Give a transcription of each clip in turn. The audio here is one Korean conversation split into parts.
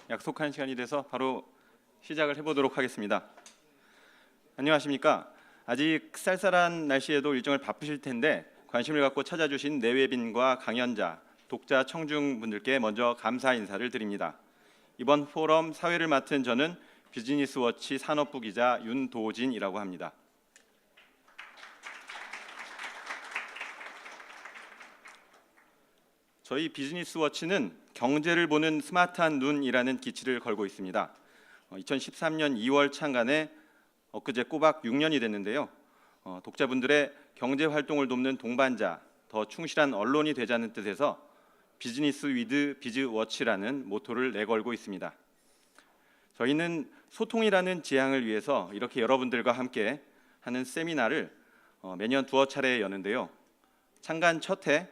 약속한 시간이 돼서 바로 시작을 해보도록 하겠습니다. 안녕하십니까? 아직 쌀쌀한 날씨에도 일정을 바쁘실 텐데 관심을 갖고 찾아주신 내외빈과 강연자, 독자, 청중분들께 먼저 감사 인사를 드립니다. 이번 포럼 사회를 맡은 저는 비즈니스워치 산업부 기자 윤도진이라고 합니다. 저희 비즈니스워치는 경제를 보는 스마트한 눈이라는 기치를 걸고 있습니다. 2013년 2월 창간에 엊그제 꼬박 6년이 됐는데요. 독자분들의 경제 활동을 돕는 동반자, 더 충실한 언론이 되자는 뜻에서 비즈니스 위드 비즈워치라는 모토를 내걸고 있습니다. 저희는 소통이라는 지향을 위해서 이렇게 여러분들과 함께 하는 세미나를 매년 두어 차례 여는데요. 창간 첫 해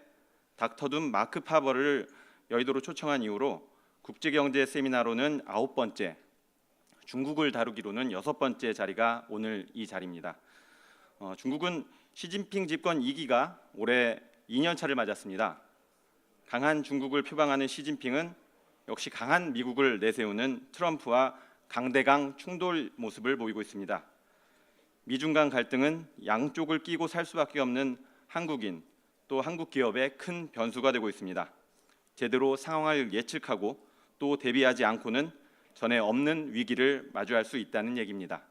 닥터둠 마크 파버를 여의도로 초청한 이후로 국제경제 세미나로는 9번째, 중국을 다루기로는 6번째 자리가 오늘 이 자리입니다. 중국은 시진핑 집권 2기가 올해 2년 차를 맞았습니다. 강한 중국을 표방하는 시진핑은 역시 강한 미국을 내세우는 트럼프와 강대강 충돌 모습을 보이고 있습니다. 미중 간 갈등은 양쪽을 끼고 살 수밖에 없는 한국인, 또 한국 기업의 큰 변수가 되고 있습니다. 제대로 상황을 예측하고 또 대비하지 않고는 전에 없는 위기를 마주할 수 있다는 얘기입니다.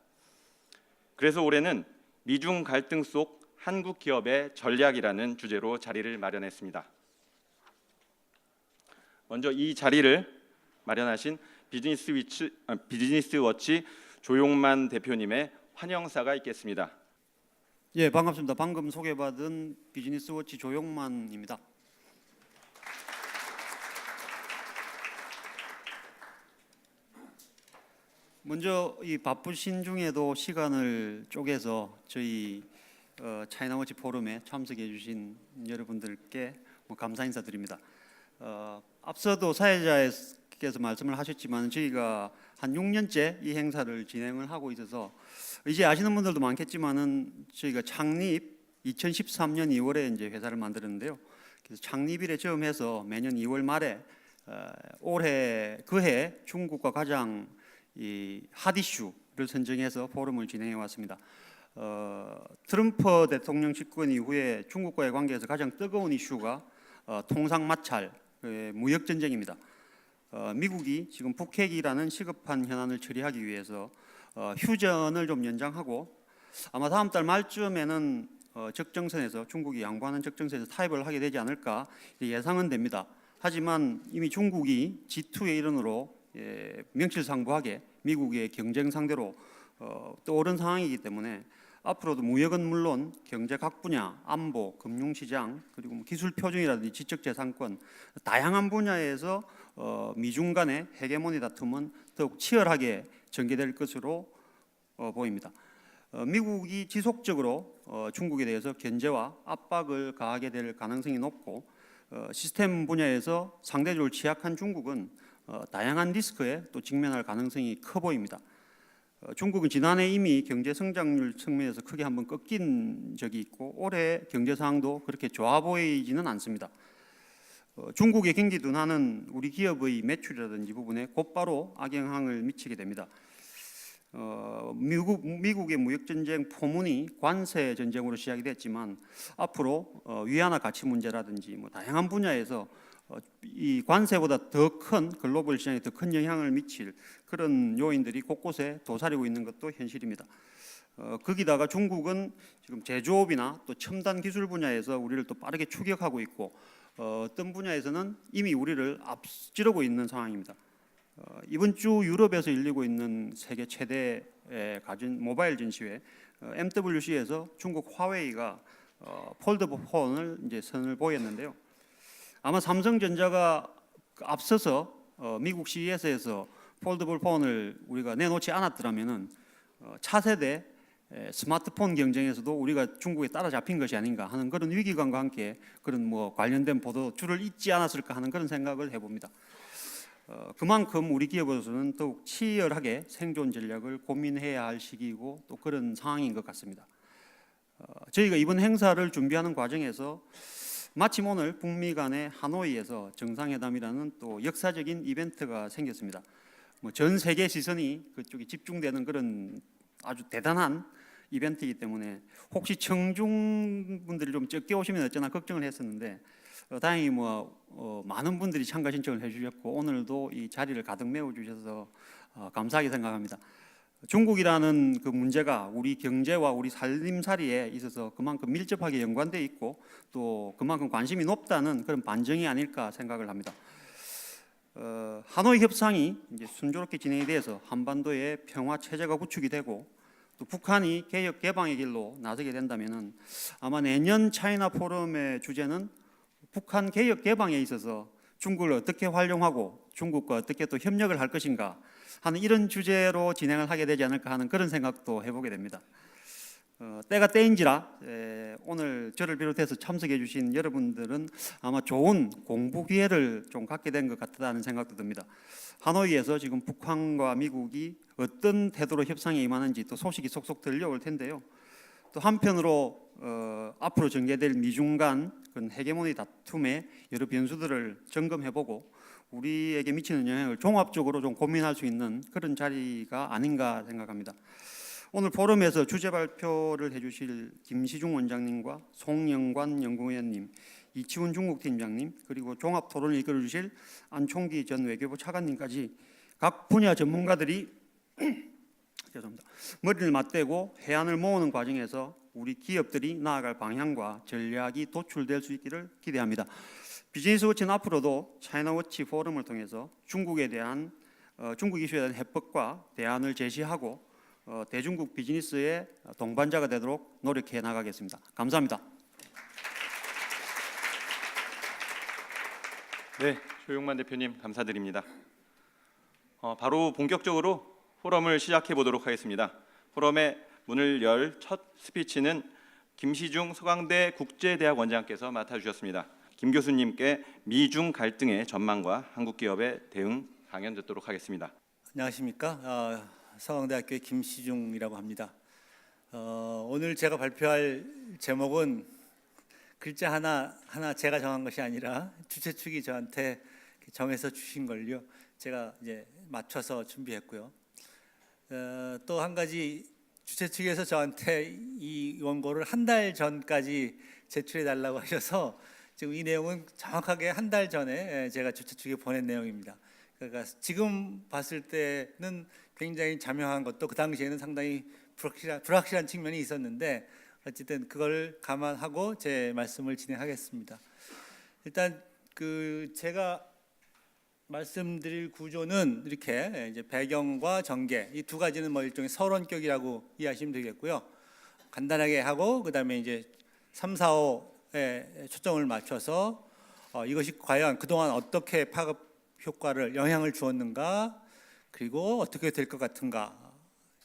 그래서 올해는 미중 갈등 속 한국 기업의 전략이라는 주제로 자리를 마련했습니다. 먼저 이 자리를 마련하신 비즈니스워치 조용만 대표님의 환영사가 있겠습니다. 예, 반갑습니다. 방금 소개받은 비즈니스워치 조용만입니다. 먼저 이 바쁘신 중에도 시간을 쪼개서 저희 차이나워치 포럼에 참석해 주신 여러분들께 감사 인사드립니다. 앞서도 사회자께서 말씀을 하셨지만 저희가 한 6년째 이 행사를 진행을 하고 있어서 이제 아시는 분들도 많겠지만은 저희가 창립 2013년 2월에 이제 회사를 만들었는데요. 그래서 창립 이래 처음 해서 매년 2월 말에 올해 그해 중국과 가장 이 핫 이슈를 선정해서 포럼을 진행해 왔습니다. 트럼프 대통령 집권 이후에 중국과의 관계에서 가장 뜨거운 이슈가 통상 마찰, 무역 전쟁입니다. 미국이 지금 북핵이라는 시급한 현안을 처리하기 위해서 휴전을 좀 연장하고 아마 다음 달 말쯤에는 적정선에서 중국이 양보하는 적정선에서 타협을 하게 되지 않을까 예상은 됩니다. 하지만 이미 중국이 G2의 일원으로 명실상부하게 미국의 경쟁 상대로 떠오른 상황이기 때문에 앞으로도 무역은 물론 경제 각 분야, 안보, 금융시장, 그리고 기술 표준이라든지 지적재산권 다양한 분야에서 미중 간의 헤게모니 다툼은 더욱 치열하게 전개될 것으로 보입니다. 미국이 지속적으로 중국에 대해서 견제와 압박을 가하게 될 가능성이 높고 시스템 분야에서 상대적으로 취약한 중국은 다양한 리스크에 또 직면할 가능성이 커 보입니다. 중국은 지난해 이미 경제 성장률 측면에서 크게 한번 꺾인 적이 있고 올해 경제 상황도 그렇게 좋아 보이지는 않습니다. 중국의 경기 둔화는 우리 기업의 매출이라든지 부분에 곧바로 악영향을 미치게 됩니다. 미국의 무역 전쟁 포문이 관세 전쟁으로 시작이 됐지만 앞으로 위안화 가치 문제라든지 다양한 분야에서 이 관세보다 더 큰 글로벌 시장에 더 큰 영향을 미칠 그런 요인들이 곳곳에 도사리고 있는 것도 현실입니다. 거기다가 중국은 지금 제조업이나 또 첨단 기술 분야에서 우리를 또 빠르게 추격하고 있고 어떤 분야에서는 이미 우리를 앞지르고 있는 상황입니다. 이번 주 유럽에서 열리고 있는 세계 최대 가전 모바일 전시회 MWC에서 중국 화웨이가 폴더블 폰을 이제 선을 보였는데요. 아마 삼성전자가 앞서서 미국 CES에서 폴더블 폰을 우리가 내놓지 않았더라면은 차세대 스마트폰 경쟁에서도 우리가 중국에 따라잡힌 것이 아닌가 하는 그런 위기감과 함께 그런 관련된 보도 줄을 잇지 않았을까 하는 그런 생각을 해봅니다. 그만큼 우리 기업으로서는 더욱 치열하게 생존 전략을 고민해야 할 시기이고 또 그런 상황인 것 같습니다. 저희가 이번 행사를 준비하는 과정에서 마침 오늘 북미 간의 하노이에서 정상회담이라는 또 역사적인 이벤트가 생겼습니다. 전 세계 시선이 그쪽에 집중되는 그런 아주 대단한 이벤트이기 때문에 혹시 청중 분들이 좀 적게 오시면 어쩌나 걱정을 했었는데 다행히 많은 분들이 참가 신청을 해주셨고 오늘도 이 자리를 가득 메워주셔서 감사하게 생각합니다. 중국이라는 그 문제가 우리 경제와 우리 살림살이에 있어서 그만큼 밀접하게 연관돼 있고 또 그만큼 관심이 높다는 그런 반증이 아닐까 생각을 합니다. 하노이 협상이 이제 순조롭게 진행이 돼서 한반도의 평화 체제가 구축이 되고 또 북한이 개혁 개방의 길로 나서게 된다면은 아마 내년 차이나 포럼의 주제는 북한 개혁 개방에 있어서 중국을 어떻게 활용하고 중국과 어떻게 또 협력을 할 것인가 하는 이런 주제로 진행을 하게 되지 않을까 하는 그런 생각도 해보게 됩니다. 때가 때인지라 오늘 저를 비롯해서 참석해 주신 여러분들은 아마 좋은 공부 기회를 좀 갖게 된 것 같다는 생각도 듭니다. 하노이에서 지금 북한과 미국이 어떤 태도로 협상에 임하는지 또 소식이 속속 들려올 텐데요. 또 한편으로 앞으로 전개될 미중 간 그런 헤게모니 다툼의 여러 변수들을 점검해보고 우리에게 미치는 영향을 종합적으로 좀 고민할 수 있는 그런 자리가 아닌가 생각합니다. 오늘 포럼에서 주제 발표를 해주실 김시중 원장님과 송영관 연구위원님, 이치훈 중국팀장님 그리고 종합 토론을 이끌어주실 안총기 전 외교부 차관님까지 각 분야 전문가들이 죄송합니다. 머리를 맞대고 해안을 모으는 과정에서 우리 기업들이 나아갈 방향과 전략이 도출될 수 있기를 기대합니다. 비즈니스워치는 앞으로도 차이나워치 포럼을 통해서 중국 이슈에 대한 해법과 대안을 제시하고 대중국 비즈니스의 동반자가 되도록 노력해 나가겠습니다. 감사합니다. 네, 조용만 대표님 감사드립니다. 바로 본격적으로 포럼을 시작해 보도록 하겠습니다. 포럼의 문을 열 첫 스피치는 김시중 서강대 국제대학 원장께서 맡아주셨습니다. 김 교수님께 미중 갈등의 전망과 한국 기업의 대응 강연 듣도록 하겠습니다. 안녕하십니까? 서강대학교의 김시중이라고 합니다. 오늘 제가 발표할 제목은 글자 하나 제가 정한 것이 아니라 주최 측이 저한테 정해서 주신 걸요. 제가 이제 맞춰서 준비했고요. 또 한 가지 주최 측에서 저한테 이 원고를 한 달 전까지 제출해 달라고 하셔서 지금 이 내용은 정확하게 한 달 전에 제가 주최 측에 보낸 내용입니다. 그러니까 지금 봤을 때는 굉장히 자명한 것도 그 당시에는 상당히 불확실한 측면이 있었는데 어쨌든 그걸 감안하고 제 말씀을 진행하겠습니다. 일단 제가 말씀드릴 구조는 이렇게 이제 배경과 전개 이 두 가지는 일종의 서론격이라고 이해하시면 되겠고요. 간단하게 하고 그다음에 이제 3, 4, 5에 초점을 맞춰서 이것이 과연 그동안 어떻게 파급 효과를 영향을 주었는가 그리고 어떻게 될 것 같은가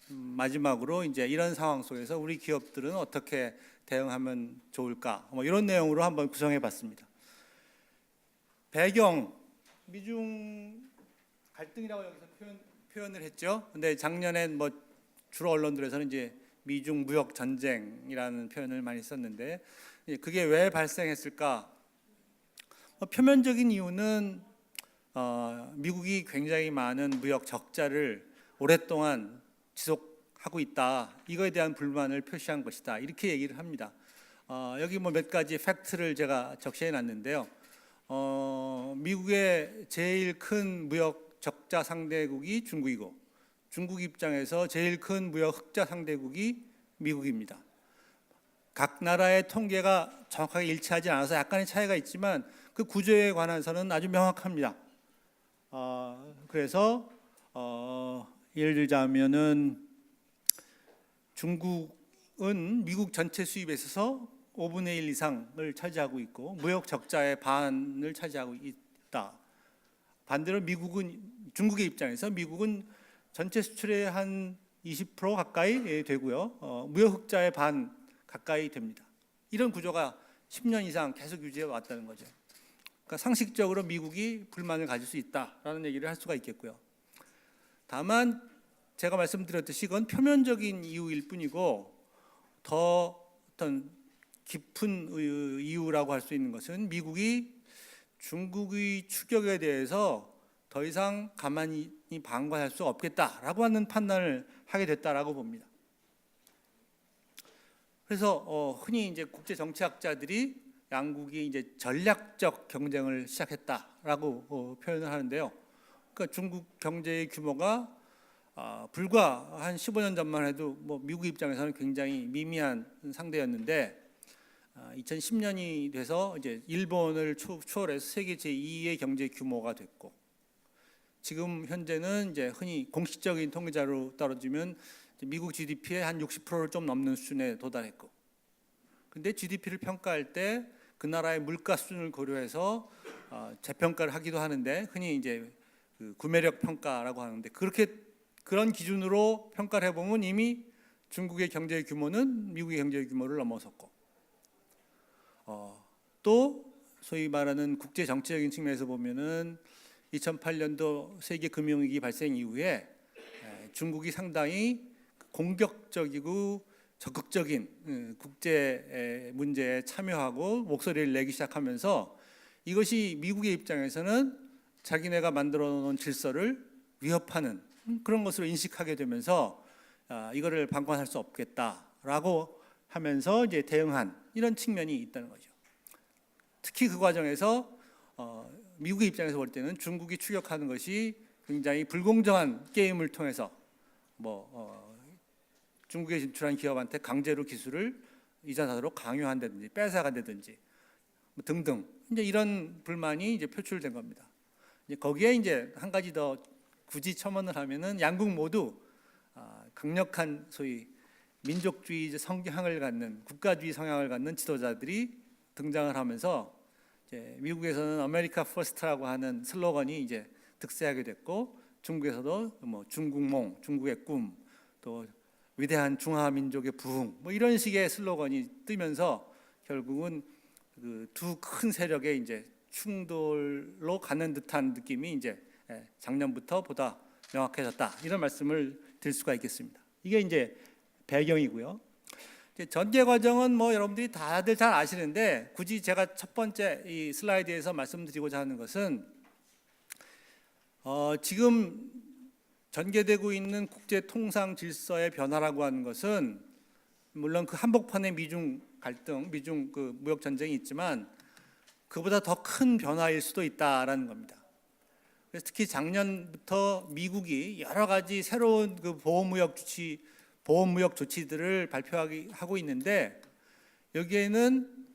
마지막으로 이제 이런 상황 속에서 우리 기업들은 어떻게 대응하면 좋을까 이런 내용으로 한번 구성해 봤습니다. 배경 미중 갈등이라고 여기서 표현을 했죠. 근데 작년엔 주로 언론들에서는 이제 미중 무역 전쟁이라는 표현을 많이 썼는데 그게 왜 발생했을까? 표면적인 이유는 미국이 굉장히 많은 무역 적자를 오랫동안 지속하고 있다. 이거에 대한 불만을 표시한 것이다. 이렇게 얘기를 합니다. 여기 몇 가지 팩트를 제가 적시해 놨는데요. 미국의 제일 큰 무역 적자 상대국이 중국이고 중국 입장에서 제일 큰 무역 흑자 상대국이 미국입니다. 각 나라의 통계가 정확하게 일치하지 않아서 약간의 차이가 있지만 그 구조에 관해서는 아주 명확합니다. 그래서 예를 들자면은 중국은 미국 전체 수입에 있어서 5분의 1 이상을 차지하고 있고 무역 적자의 반을 차지하고 있다. 반대로 중국의 입장에서 미국은 전체 수출의 한 20% 가까이 되고요. 무역 흑자의 반 가까이 됩니다. 이런 구조가 10년 이상 계속 유지해 왔다는 거죠. 그러니까 상식적으로 미국이 불만을 가질 수 있다라는 얘기를 할 수가 있겠고요. 다만 제가 말씀드렸듯이 이건 표면적인 이유일 뿐이고 더 어떤 깊은 이유라고 할 수 있는 것은 미국이 중국의 추격에 대해서 더 이상 가만히 방관할 수 없겠다라고 하는 판단을 하게 됐다라고 봅니다. 그래서 흔히 이제 국제 정치학자들이 양국이 이제 전략적 경쟁을 시작했다라고 표현을 하는데요. 그러니까 중국 경제의 규모가 불과 한 15년 전만 해도 뭐 미국 입장에서는 굉장히 미미한 상대였는데 2010년이 돼서 이제 일본을 추월해서 세계 제2의 경제 규모가 됐고, 지금 현재는 이제 흔히 공식적인 통계자로 떨어지면 미국 GDP의 한 60%를 좀 넘는 수준에 도달했고, 근데 GDP를 평가할 때 그 나라의 물가 수준을 고려해서 재평가를 하기도 하는데 흔히 이제 그 구매력 평가라고 하는데, 그런 기준으로 평가를 해보면 이미 중국의 경제 규모는 미국의 경제 규모를 넘어섰고, 또 소위 말하는 국제 정치적인 측면에서 보면은 2008년도 세계 금융위기 발생 이후에 중국이 상당히 공격적이고 적극적인 국제 문제에 참여하고 목소리를 내기 시작하면서 이것이 미국의 입장에서는 자기네가 만들어 놓은 질서를 위협하는 그런 것으로 인식하게 되면서 이거를 방관할 수 없겠다라고 하면서 이제 대응한 이런 측면이 있다는 거죠. 특히 그 과정에서 미국의 입장에서 볼 때는 중국이 추격하는 것이 굉장히 불공정한 게임을 통해서 중국에 진출한 기업한테 강제로 기술을 이전하도록 강요한다든지 뺏어간다든지 등등 이제 이런 불만이 이제 표출된 겁니다. 이제 거기에 이제 한 가지 더 굳이 첨언을 하면은 양국 모두 강력한 소위 민족주의 성향을 갖는 국가주의 성향을 갖는 지도자들이 등장을 하면서 이제 미국에서는 아메리카 퍼스트라고 하는 슬로건이 이제 득세하게 됐고, 중국에서도 뭐 중국몽, 중국의 꿈, 또 위대한 중화 민족의 부흥 뭐 이런 식의 슬로건이 뜨면서 결국은 그 두 큰 세력의 이제 충돌로 가는 듯한 느낌이 이제 작년부터 보다 명확해졌다, 이런 말씀을 드릴 수가 있겠습니다. 이게 이제 배경이고요. 이제 전개 과정은 뭐 여러분들이 다들 잘 아시는데 굳이 제가 첫 번째 이 슬라이드에서 말씀드리고자 하는 것은 지금 전개되고 있는 국제 통상 질서의 변화라고 하는 것은 물론 그 한복판의 미중 갈등, 미중 그 무역 전쟁이 있지만 그보다 더 큰 변화일 수도 있다라는 겁니다. 그래서 특히 작년부터 미국이 여러 가지 새로운 그 보호무역 조치들을 발표하고 있는데, 여기에는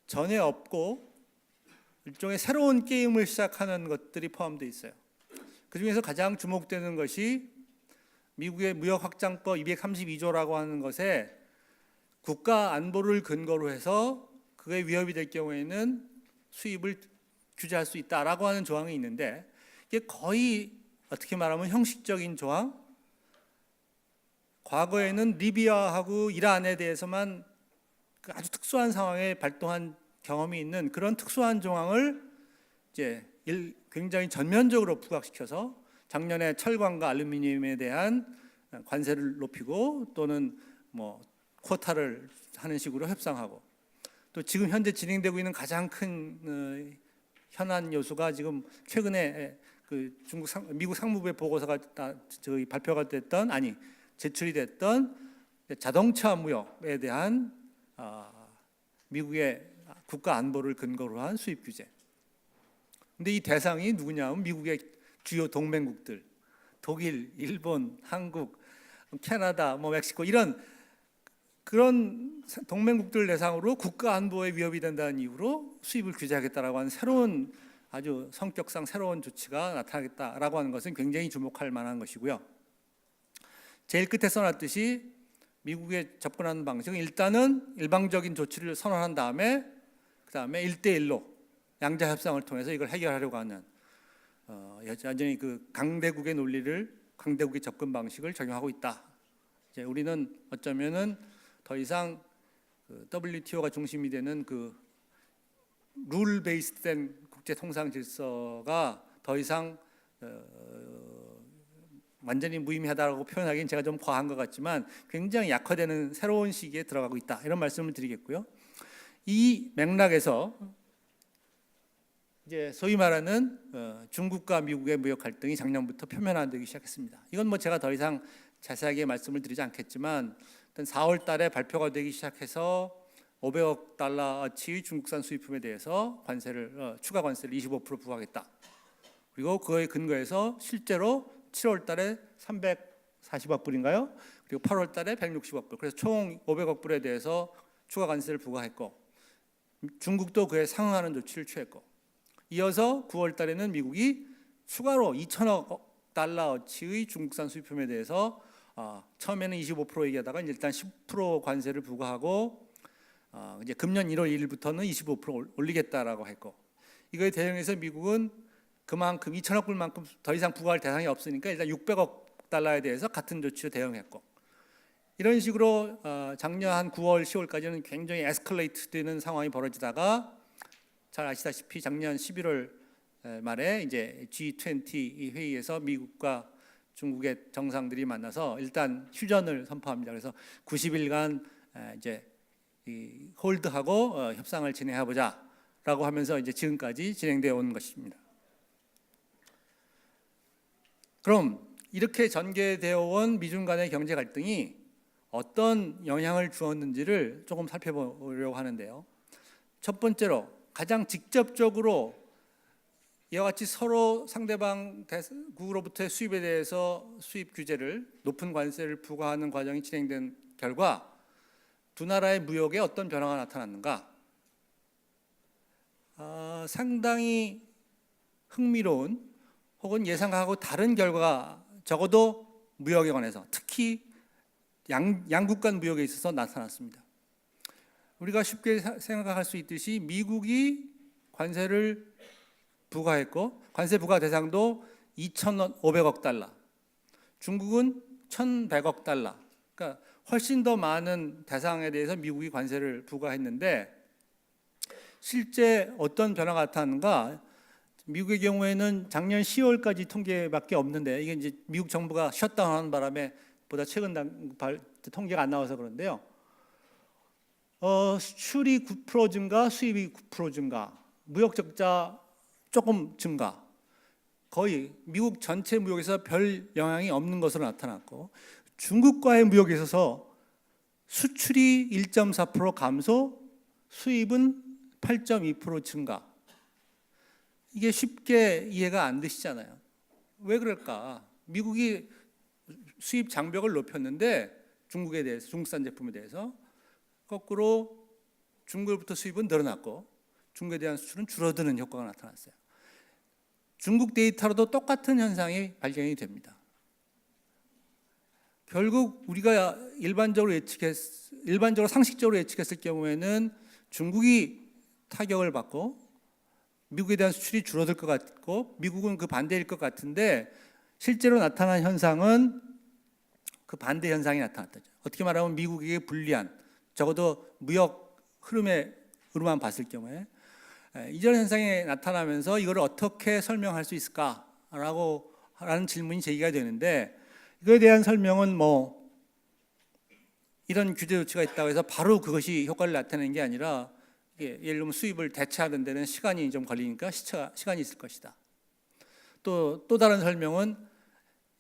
전에 없고 일종의 새로운 게임을 시작하는 것들이 포함되어 있어요. 그 중에서 가장 주목되는 것이 미국의 무역 확장법 232조라고 하는 것에 국가 안보를 근거로 해서 그게 위협이 될 경우에는 수입을 규제할 수 있다라고 하는 조항이 있는데, 이게 거의 어떻게 말하면 형식적인 조항, 과거에는 리비아하고 이란에 대해서만 아주 특수한 상황에 발동한 경험이 있는 그런 특수한 조항을 이제 굉장히 전면적으로 부각시켜서 작년에 철광과 알루미늄에 대한 관세를 높이고 또는 뭐 쿼타를 하는 식으로 협상하고, 또 지금 현재 진행되고 있는 가장 큰 현안 요소가 지금 최근에 그 미국 상무부의 보고서가 발표가 됐던 제출이 됐던 자동차 무역에 대한 미국의 국가 안보를 근거로 한 수입 규제. 근데 이 대상이 누구냐면 미국의 주요 동맹국들, 독일, 일본, 한국, 캐나다, 멕시코 이런 그런 동맹국들 대상으로 국가 안보에 위협이 된다는 이유로 수입을 규제하겠다라고 하는 새로운 아주 성격상 새로운 조치가 나타나겠다라고 하는 것은 굉장히 주목할 만한 것이고요. 제일 끝에 써놨듯이 미국에 접근하는 방식은 일단은 일방적인 조치를 선언한 다음에 그다음에 1대1로 양자 협상을 통해서 이걸 해결하려고 하는 여전히 그 강대국의 논리를, 강대국의 접근 방식을 적용하고 있다. 이제 우리는 어쩌면은 더 이상 그 WTO가 중심이 되는 그 룰 베이스된 국제 통상 질서가 더 이상 완전히 무의미하다고 표현하기는 제가 좀 과한 것 같지만 굉장히 약화되는 새로운 시기에 들어가고 있다, 이런 말씀을 드리겠고요. 이 맥락에서 이제 소위 말하는 중국과 미국의 무역 갈등이 작년부터 표면화되기 시작했습니다. 이건 뭐 제가 더 이상 자세하게 말씀을 드리지 않겠지만 일단 4월 달에 발표가 되기 시작해서 500억 달러어치의 중국산 수입품에 대해서 추가 관세를 25% 부과하겠다. 그리고 그거에 근거해서 실제로 7월 달에 340억 불인가요? 그리고 8월 달에 160억 불. 그래서 총 500억 불에 대해서 추가 관세를 부과했고 중국도 그에 상응하는 조치를 취했고 이어서 9월 달에는 미국이 추가로 2천억 달러어치의 중국산 수입품에 대해서 처음에는 25% 얘기하다가 일단 10% 관세를 부과하고 이제 금년 1월 1일부터는 25% 올리겠다라고 했고 이거에 대응해서 미국은 그만큼 2천억 불만큼 더 이상 부과할 대상이 없으니까 일단 600억 달러에 대해서 같은 조치로 대응했고 이런 식으로 작년 한 9월, 10월까지는 굉장히 에스컬레이트 되는 상황이 벌어지다가 잘 아시다시피 작년 11월 말에 이제 G20 회의에서 미국과 중국의 정상들이 만나서 일단 휴전을 선포합니다. 그래서 90일간 이제 홀드하고 협상을 진행해 보자라고 하면서 이제 지금까지 진행되어 온 것입니다. 그럼 이렇게 전개되어 온 미중 간의 경제 갈등이 어떤 영향을 주었는지를 조금 살펴보려고 하는데요. 첫 번째로 가장 직접적으로 이와 같이 서로 상대방 국으로부터의 수입에 대해서 수입 규제를 높은 관세를 부과하는 과정이 진행된 결과 두 나라의 무역에 어떤 변화가 나타났는가? 상당히 흥미로운 혹은 예상하고 다른 결과가 적어도 무역에 관해서 특히 양국 간 무역에 있어서 나타났습니다. 우리가 쉽게 생각할 수 있듯이 미국이 관세를 부과했고 관세 부과 대상도 2,500억 달러, 중국은 1,100억 달러. 그러니까 훨씬 더 많은 대상에 대해서 미국이 관세를 부과했는데 실제 어떤 변화가 나타났는가? 미국의 경우에는 작년 10월까지 통계밖에 없는데 이게 이제 미국 정부가 셧다운하는 바람에 보다 최근 통계가 안 나와서 그런데요. 수출이 9% 증가, 수입이 9% 증가, 무역 적자 조금 증가. 거의 미국 전체 무역에서 별 영향이 없는 것으로 나타났고 중국과의 무역에 있어서 수출이 1.4% 감소, 수입은 8.2% 증가. 이게 쉽게 이해가 안 되시잖아요. 왜 그럴까? 미국이 수입 장벽을 높였는데 중국에 대해서, 중국산 제품에 대해서 거꾸로 중국으로부터 수입은 늘어났고 중국에 대한 수출은 줄어드는 효과가 나타났어요. 중국 데이터로도 똑같은 현상이 발견이 됩니다. 결국 우리가 일반적으로 상식적으로 예측했을 경우에는 중국이 타격을 받고 미국에 대한 수출이 줄어들 것 같고 미국은 그 반대일 것 같은데 실제로 나타난 현상은 그 반대 현상이 나타났다. 어떻게 말하면 미국에게 불리한 적어도 무역 흐름으로만 봤을 경우에 이전 현상이 나타나면서 이걸 어떻게 설명할 수 있을까라는 질문이 제기가 되는데 이거에 대한 설명은 뭐 이런 규제 조치가 있다고 해서 바로 그것이 효과를 나타내는 게 아니라 예를 들면 수입을 대체하는 데는 시간이 좀 걸리니까 시간이 있을 것이다. 또 다른 설명은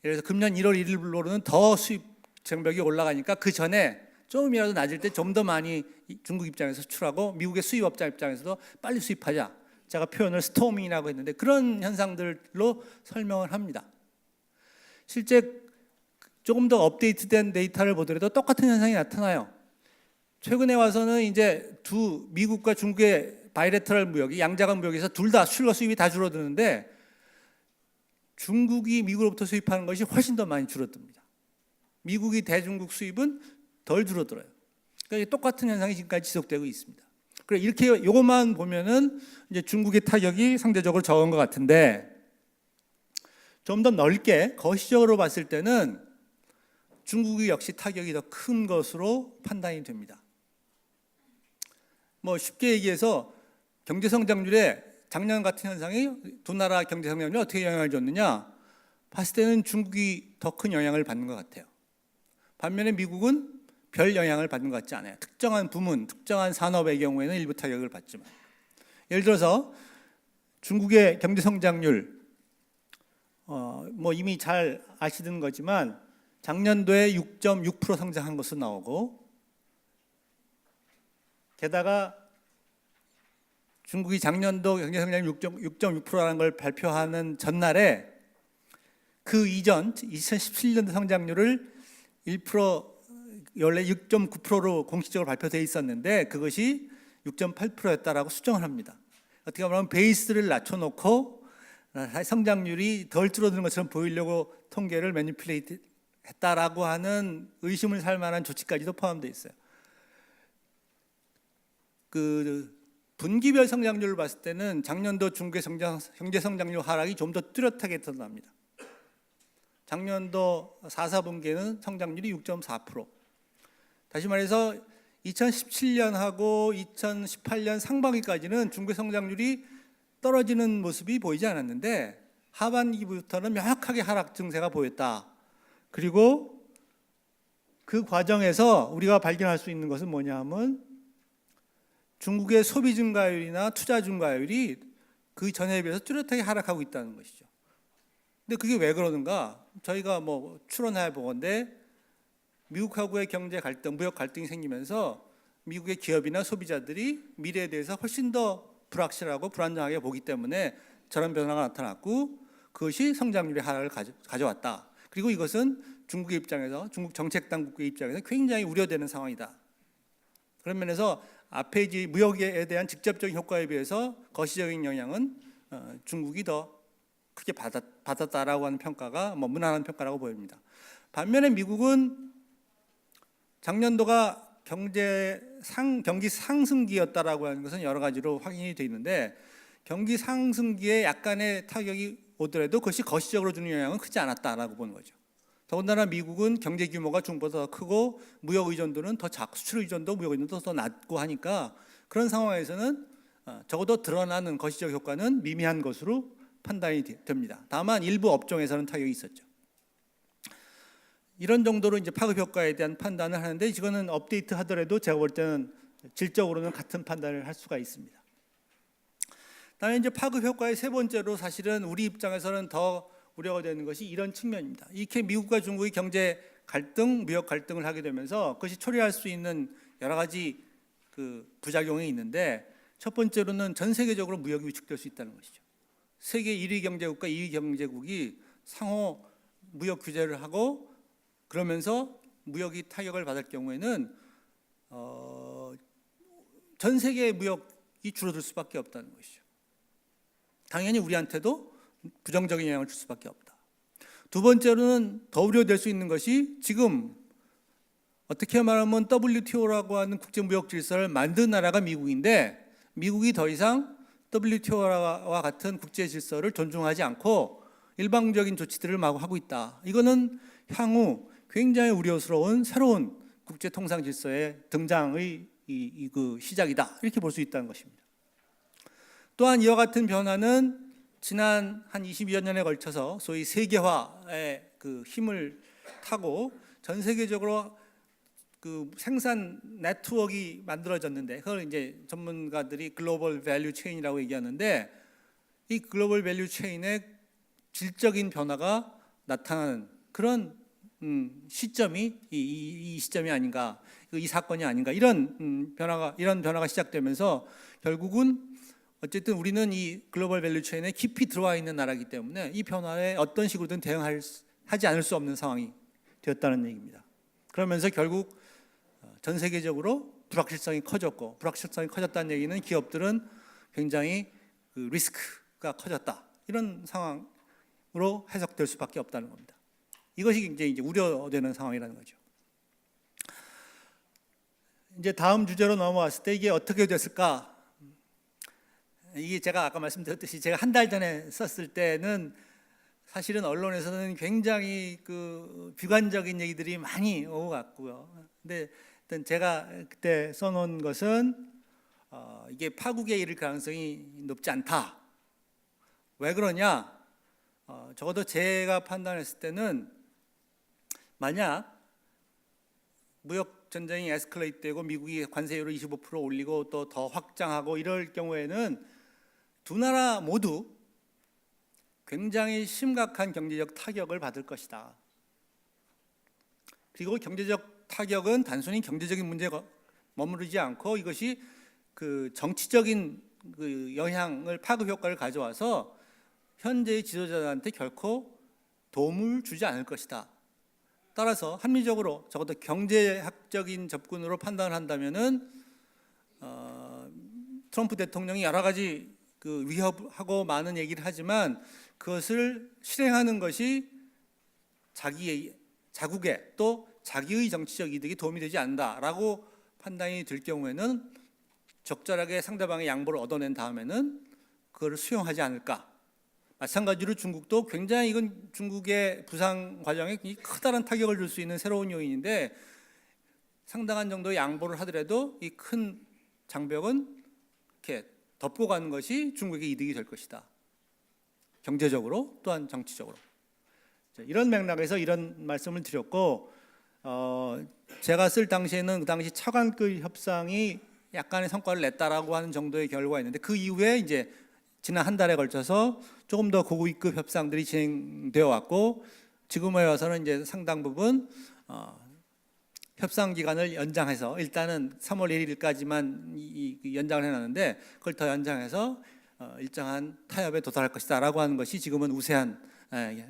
예를 들어서 금년 1월 1일로는 더 수입 장벽이 올라가니까 그 전에 조금이라도 낮을 때 좀 더 많이 중국 입장에서 수출하고 미국의 수입업자 입장에서도 빨리 수입하자. 제가 표현을 스토밍이라고 했는데 그런 현상들로 설명을 합니다. 실제 조금 더 업데이트된 데이터를 보더라도 똑같은 현상이 나타나요. 최근에 와서는 이제 미국과 중국의 바이래터럴 무역이 양자간 무역에서 둘 다 수출과 수입이 다 줄어드는데 중국이 미국으로부터 수입하는 것이 훨씬 더 많이 줄어듭니다. 미국이 대중국 수입은 덜 줄어들어요. 그러니까 똑같은 현상이 지금까지 지속되고 있습니다. 그래 이렇게 이것만 보면은 이제 중국의 타격이 상대적으로 적은 것 같은데 좀 더 넓게 거시적으로 봤을 때는 중국이 역시 타격이 더 큰 것으로 판단이 됩니다. 뭐 쉽게 얘기해서 경제 성장률에 작년 같은 현상이 두 나라 경제 성장률에 어떻게 영향을 줬느냐 봤을 때는 중국이 더 큰 영향을 받는 것 같아요. 반면에 미국은 별 영향을 받는 것 같지 않아요. 특정한 부문, 특정한 산업의 경우에는 일부 타격을 받지만, 예를 들어서 중국의 경제 성장률, 뭐 이미 잘 아시는 거지만 작년도에 6.6% 성장한 것으로 나오고, 게다가 중국이 작년도 경제 성장률 6.6%라는 걸 발표하는 전날에 그 이전 2017년도 성장률을 1%, 원래 6.9%로 공식적으로 발표되어 있었는데 그것이 6.8%였다라고 수정을 합니다. 어떻게 보면 베이스를 낮춰놓고 성장률이 덜 줄어드는 것처럼 보이려고 통계를 매니플레이트 했다라고 하는 의심을 살 만한 조치까지도 포함되어 있어요. 그 분기별 성장률을 봤을 때는 작년도 중국의 경제 성장률 하락이 좀 더 뚜렷하게 드러납니다. 작년도 4, 4분기에는 성장률이 6.4%. 다시 말해서 2017년하고 2018년 상반기까지는 중국의 성장률이 떨어지는 모습이 보이지 않았는데 하반기부터는 명확하게 하락 증세가 보였다. 그리고 그 과정에서 우리가 발견할 수 있는 것은 뭐냐 하면 중국의 소비 증가율이나 투자 증가율이 그 전에 비해서 뚜렷하게 하락하고 있다는 것이죠. 근데 그게 왜 그러는가? 저희가 뭐 추론해 보건데 미국하고의 경제 갈등, 무역 갈등이 생기면서 미국의 기업이나 소비자들이 미래에 대해서 훨씬 더 불확실하고 불안정하게 보기 때문에 저런 변화가 나타났고 그것이 성장률의 하락을 가져왔다. 그리고 이것은 중국의 입장에서, 중국 정책 당국의 입장에서 굉장히 우려되는 상황이다. 그런 면에서 앞에 이제 무역에 대한 직접적인 효과에 비해서 거시적인 영향은 중국이 더 크게 받았다라고 하는 평가가 뭐 무난한 평가라고 보입니다. 반면에 미국은 작년도가 경기 상승기였다라고 하는 것은 여러 가지로 확인이 되어 있는데 경기 상승기에 약간의 타격이 오더라도 그것이 거시적으로 주는 영향은 크지 않았다라고 보는 거죠. 더군다나 미국은 경제 규모가 중국보다 더 크고 무역 의존도는 더 작고 수출 의존도 무역 의존도 더 낮고 하니까 그런 상황에서는 적어도 드러나는 거시적 효과는 미미한 것으로 판단이 됩니다. 다만 일부 업종에서는 타격이 있었죠. 이런 정도로 이제 파급 효과에 대한 판단을 하는데 이거는 업데이트 하더라도 제가 볼 때는 질적으로는 같은 판단을 할 수가 있습니다. 다음에 이제 파급 효과의 세 번째로 사실은 우리 입장에서는 더 우려가 되는 것이 이런 측면입니다. 이렇게 미국과 중국이 경제 갈등, 무역 갈등을 하게 되면서 그것이 초래할 수 있는 여러 가지 그 부작용이 있는데 첫 번째로는 전 세계적으로 무역이 위축될 수 있다는 것이죠. 세계 1위 경제국과 2위 경제국이 상호 무역 규제를 하고 그러면서 무역이 타격을 받을 경우에는 전 세계의 무역이 줄어들 수밖에 없다는 것이죠. 당연히 우리한테도 부정적인 영향을 줄 수밖에 없다. 두 번째로는 더 우려될 수 있는 것이 지금 어떻게 말하면 WTO라고 하는 국제무역 질서를 만든 나라가 미국인데 미국이 더 이상 WTO와 같은 국제 질서를 존중하지 않고 일방적인 조치들을 마구 하고 있다. 이거는 향후 굉장히 우려스러운 새로운 국제 통상 질서의 등장의 그 시작이다. 이렇게 볼 수 있다는 것입니다. 또한 이와 같은 변화는 지난 한 22여 년에 걸쳐서 소위 세계화의 그 힘을 타고 전 세계적으로 그 생산 네트워크가 만들어졌는데 그걸 이제 전문가들이 글로벌 밸류 체인이라고 얘기하는데 이 글로벌 밸류 체인의 질적인 변화가 나타나는 그런 시점이 이 시점이 아닌가, 이 사건이 아닌가 이런 변화가 시작되면서 결국은 어쨌든 우리는 이 글로벌 밸류 체인에 깊이 들어와 있는 나라이기 때문에 이 변화에 어떤 식으로든 대응하지 않을 수 없는 상황이 되었다는 얘기입니다. 그러면서 결국 전 세계적으로 불확실성이 커졌고 불확실성이 커졌다는 얘기는 기업들은 굉장히 그 리스크가 커졌다 이런 상황으로 해석될 수밖에 없다는 겁니다. 이것이 이제 우려되는 상황이라는 거죠. 이제 다음 주제로 넘어왔을 때 이게 어떻게 됐을까? 이게 제가 아까 말씀드렸듯이 제가 한 달 전에 썼을 때는 사실은 언론에서는 굉장히 그 비관적인 얘기들이 많이 오고 갔고요. 근데 일단 제가 그때 써놓은 것은 이게 파국에 이를 가능성이 높지 않다. 왜 그러냐? 적어도 제가 판단했을 때는 만약 무역 전쟁이 에스컬레이트되고 미국이 관세율을 25% 올리고 또 더 확장하고 이럴 경우에는 두 나라 모두 굉장히 심각한 경제적 타격을 받을 것이다. 그리고 경제적 타격은 단순히 경제적인 문제가 머무르지 않고 이것이 그 정치적인 그 영향을 파급 효과를 가져와서 현재의 지도자들한테 결코 도움을 주지 않을 것이다. 따라서 합리적으로 적어도 경제학적인 접근으로 판단을 한다면은 트럼프 대통령이 여러 가지 그 위협하고 많은 얘기를 하지만 그것을 실행하는 것이 자국의 또 자기의 정치적 이득에 도움이 되지 않는다라고 판단이 들 경우에는 적절하게 상대방의 양보를 얻어낸 다음에는 그걸 수용하지 않을까. 마찬가지로 중국도 굉장히 이건 중국의 부상 과정에 커다란 타격을 줄 수 있는 새로운 요인인데 상당한 정도의 양보를 하더라도 이 큰 장벽은 이렇게 덮고 가는 것이 중국의 이득이 될 것이다. 경제적으로 또한 정치적으로. 이런 맥락에서 이런 말씀을 드렸고 제가 쓸 당시에는 그 당시 차관급 협상이 약간의 성과를 냈다라고 하는 정도의 결과였는데 그 이후에 이제 지난 한 달에 걸쳐서 조금 더 고위급 협상들이 진행되어 왔고 지금에 와서는 이제 상당 부분 협상 기간을 연장해서 일단은 3월 1일까지만 연장을 해놨는데 그걸 더 연장해서 일정한 타협에 도달할 것이다라고 하는 것이 지금은 우세한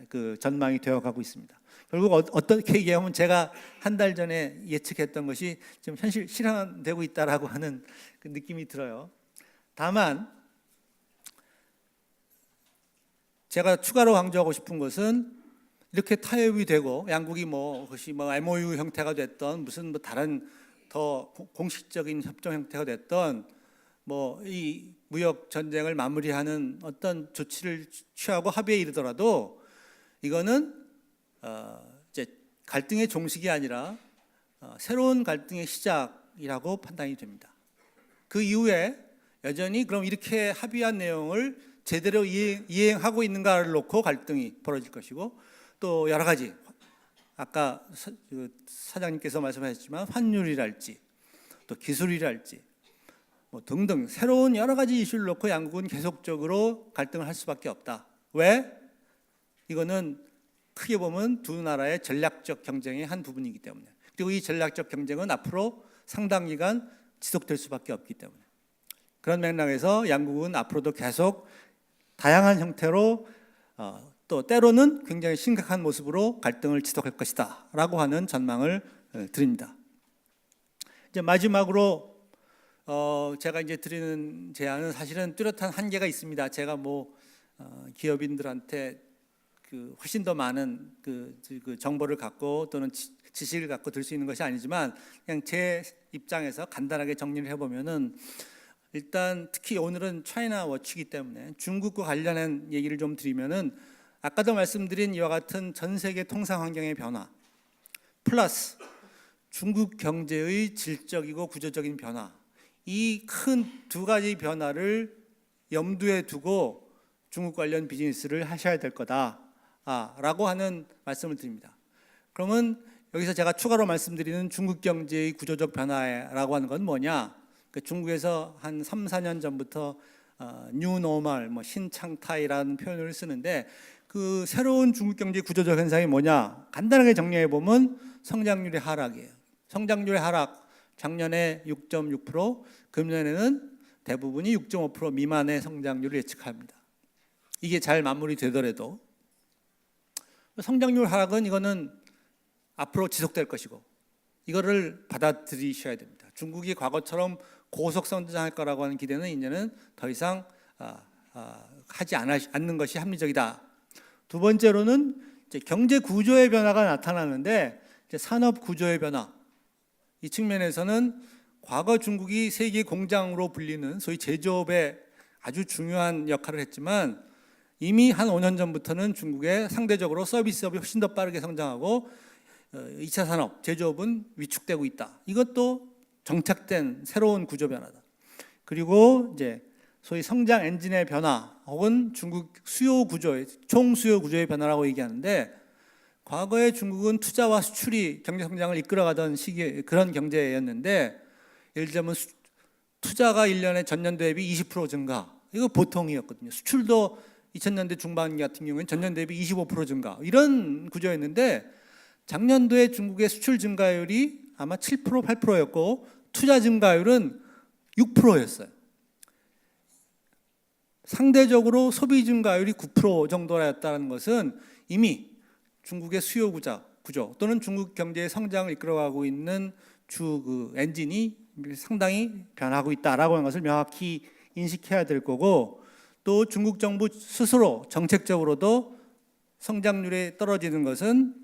그 전망이 되어가고 있습니다. 결국 어떻게 얘기하면 제가 한 달 전에 예측했던 것이 지금 현실 실현되고 있다라고 하는 그 느낌이 들어요. 다만 제가 추가로 강조하고 싶은 것은 이렇게 타협이 되고 양국이 그것이 MOU 형태가 됐던 무슨 다른 더 공식적인 협정 형태가 됐던 이 무역 전쟁을 마무리하는 어떤 조치를 취하고 합의에 이르더라도 이거는 이제 갈등의 종식이 아니라 새로운 갈등의 시작이라고 판단이 됩니다. 그 이후에 여전히 그럼 이렇게 합의한 내용을 제대로 이행하고 있는가를 놓고 갈등이 벌어질 것이고 또 여러 가지 아까 사장님께서 말씀하셨지만 환율이랄지 또 기술이랄지 등등 새로운 여러 가지 이슈를 놓고 양국은 계속적으로 갈등을 할 수밖에 없다. 왜? 이거는 크게 보면 두 나라의 전략적 경쟁의 한 부분이기 때문에 그리고 이 전략적 경쟁은 앞으로 상당 기간 지속될 수밖에 없기 때문에 그런 맥락에서 양국은 앞으로도 계속 다양한 형태로 또 때로는 굉장히 심각한 모습으로 갈등을 지속할 것이다 라고 하는 전망을 드립니다. 이제 마지막으로 제가 이제 드리는 제안은 사실은 뚜렷한 한계가 있습니다. 제가 기업인들한테 훨씬 더 많은 그 정보를 갖고 또는 지식을 갖고 들 수 있는 것이 아니지만 그냥 제 입장에서 간단하게 정리를 해보면은 일단 특히 오늘은 차이나 워치이기 때문에 중국과 관련한 얘기를 좀 드리면은 아까도 말씀드린 이와 같은 전 세계 통상 환경의 변화 플러스 중국 경제의 질적이고 구조적인 변화 이 큰 두 가지 변화를 염두에 두고 중국 관련 비즈니스를 하셔야 될 거다라고 하는 말씀을 드립니다. 그러면 여기서 제가 추가로 말씀드리는 중국 경제의 구조적 변화라고 하는 건 뭐냐? 중국에서 한 3, 4년 전부터 뉴노멀, 신창타이라는 표현을 쓰는데 그 새로운 중국 경제 구조적 현상이 뭐냐? 간단하게 정리해 보면 성장률의 하락이에요. 성장률의 하락, 작년에 6.6%, 금년에는 대부분이 6.5% 미만의 성장률을 예측합니다. 이게 잘 마무리되더라도 성장률 하락은 이거는 앞으로 지속될 것이고 이거를 받아들이셔야 됩니다. 중국이 과거처럼 고속 성장할 거라고 하는 기대는 이제는 더 이상 하지 않는 것이 합리적이다. 두 번째로는 이제 경제 구조의 변화가 나타나는데 이제 산업 구조의 변화 이 측면에서는 과거 중국이 세계 공장으로 불리는 소위 제조업에 아주 중요한 역할을 했지만 이미 한 5년 전부터는 중국의 상대적으로 서비스업이 훨씬 더 빠르게 성장하고 2차 산업, 제조업은 위축되고 있다. 이것도 정착된 새로운 구조 변화다. 그리고 이제 소위 성장 엔진의 변화 혹은 중국 수요 구조의 총 수요 구조의 변화라고 얘기하는데 과거에 중국은 투자와 수출이 경제 성장을 이끌어가던 시기 그런 경제였는데 예를 들면 투자가 1년에 전년 대비 20% 증가. 이거 보통이었거든요. 수출도 2000년대 중반 같은 경우에는 전년 대비 25% 증가. 이런 구조였는데 작년도에 중국의 수출 증가율이 아마 7% 8%였고 투자 증가율은 6%였어요. 상대적으로 소비 증가율이 9% 정도였다는 것은 이미 중국의 수요 구조 또는 중국 경제의 성장을 이끌어가고 있는 주 엔진이 상당히 변하고 있다라고 하는 것을 명확히 인식해야 될 거고, 또 중국 정부 스스로 정책적으로도 성장률이 떨어지는 것은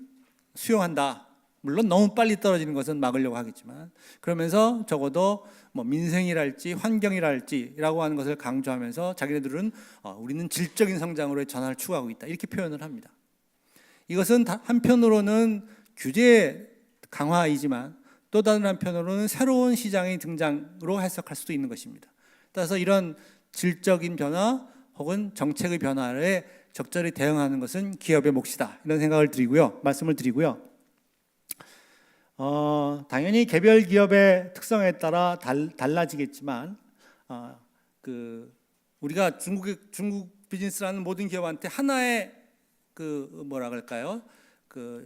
수용한다. 물론 너무 빨리 떨어지는 것은 막으려고 하겠지만, 그러면서 적어도 뭐 민생이랄지 환경이랄지라고 하는 것을 강조하면서 자기네들은 우리는 질적인 성장으로의 전환을 추구하고 있다, 이렇게 표현을 합니다. 이것은 한편으로는 규제 강화이지만 또 다른 한편으로는 새로운 시장의 등장으로 해석할 수도 있는 것입니다. 따라서 이런 질적인 변화 혹은 정책의 변화에 적절히 대응하는 것은 기업의 몫이다, 이런 생각을 말씀을 드리고요. 당연히 개별 기업의 특성에 따라 달라지겠지만 우리가 중국 비즈니스라는 모든 기업한테 하나의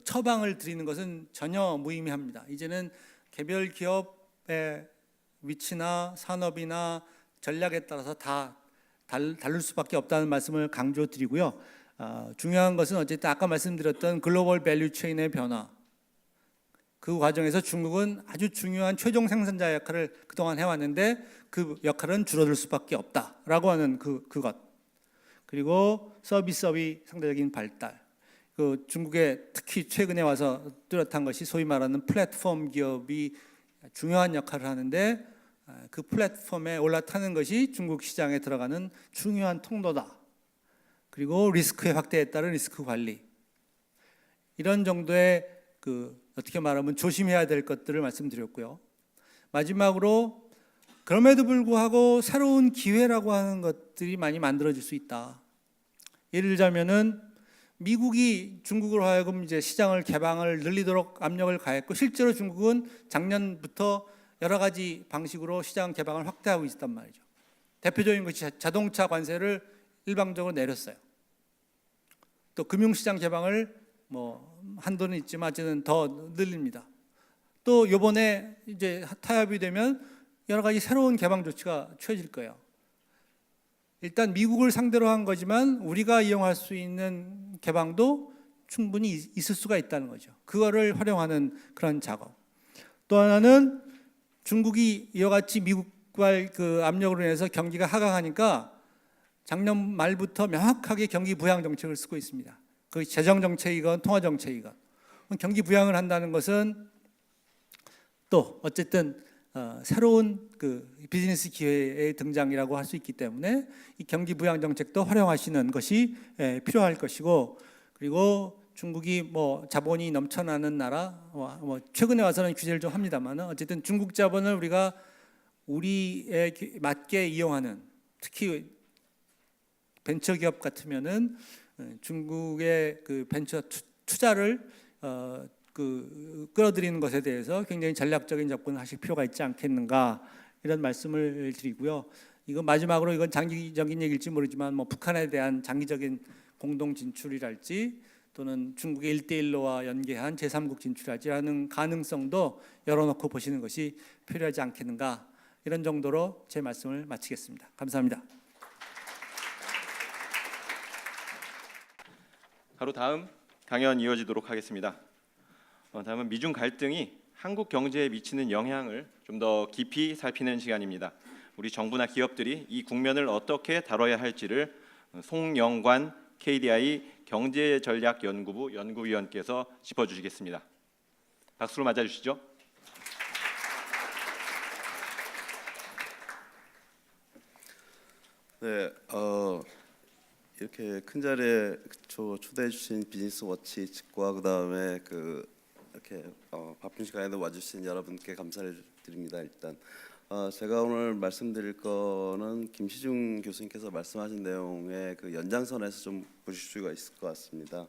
처방을 드리는 것은 전혀 무의미합니다. 이제는 개별 기업의 위치나 산업이나 전략에 따라서 다 다를 수밖에 없다는 말씀을 강조드리고요. 중요한 것은 어쨌든 아까 말씀드렸던 글로벌 밸류 체인의 변화, 그 과정에서 중국은 아주 중요한 최종 생산자 역할을 그동안 해왔는데 그 역할은 줄어들 수밖에 없다라고 하는 그것, 그리고 서비스업의 상대적인 발달, 중국에 특히 최근에 와서 뚜렷한 것이 소위 말하는 플랫폼 기업이 중요한 역할을 하는데, 그 플랫폼에 올라타는 것이 중국 시장에 들어가는 중요한 통로다. 그리고 리스크의 확대에 따른 리스크 관리, 이런 정도의 어떻게 말하면 조심해야 될 것들을 말씀드렸고요. 마지막으로 그럼에도 불구하고 새로운 기회라고 하는 것들이 많이 만들어질 수 있다. 예를 들자면은 미국이 중국으로 하여금 이제 시장을 개방을 늘리도록 압력을 가했고, 실제로 중국은 작년부터 여러 가지 방식으로 시장 개방을 확대하고 있단 말이죠. 대표적인 것이 자동차 관세를 일방적으로 내렸어요. 또 금융시장 개방을 한도는 있지만 어쨌든 더 늘립니다. 또 이번에 이제 타협이 되면 여러 가지 새로운 개방 조치가 취해질 거예요. 일단 미국을 상대로 한 거지만 우리가 이용할 수 있는 개방도 충분히 있을 수가 있다는 거죠. 그거를 활용하는 그런 작업. 또 하나는 중국이 이와 같이 미국발 압력으로 인해서 경기가 하강하니까 작년 말부터 명확하게 경기 부양 정책을 쓰고 있습니다. 그 재정 정책이건 통화 정책이건. 경기 부양을 한다는 것은 또 어쨌든 새로운 비즈니스 기회의 등장이라고 할 수 있기 때문에 이 경기 부양 정책도 활용하시는 것이 필요할 것이고, 그리고 중국이 자본이 넘쳐나는 나라, 최근에 와서는 규제를 좀 합니다만 어쨌든 중국 자본을 우리에 맞게 이용하는, 특히 벤처기업 같으면은 중국의 벤처 투자를 끌어들이는 것에 대해서 굉장히 전략적인 접근을 하실 필요가 있지 않겠는가, 이런 말씀을 드리고요. 마지막으로 이건 장기적인 얘기일지 모르지만 북한에 대한 장기적인 공동 진출이랄지 또는 중국의 1대1로와 연계한 제3국 진출할지 하는 가능성도 열어놓고 보시는 것이 필요하지 않겠는가, 이런 정도로 제 말씀을 마치겠습니다. 감사합니다. 바로 다음 강연 이어지도록 하겠습니다. 다음은 미중 갈등이 한국 경제에 미치는 영향을 좀 더 깊이 살피는 시간입니다. 우리 정부나 기업들이 이 국면을 어떻게 다뤄야 할지를 송영관 KDI 경제전략연구부 연구위원께서 짚어주시겠습니다. 박수로 맞아주시죠. 네, 이렇게 큰 자리에 초대해 주신 비즈니스 워치 측과 그다음에 이렇게 바쁜 시간에도 와주신 여러분께 감사를 드립니다. 일단 제가 오늘 말씀드릴 거는 김시중 교수님께서 말씀하신 내용의 연장선에서 좀 보실 수가 있을 것 같습니다.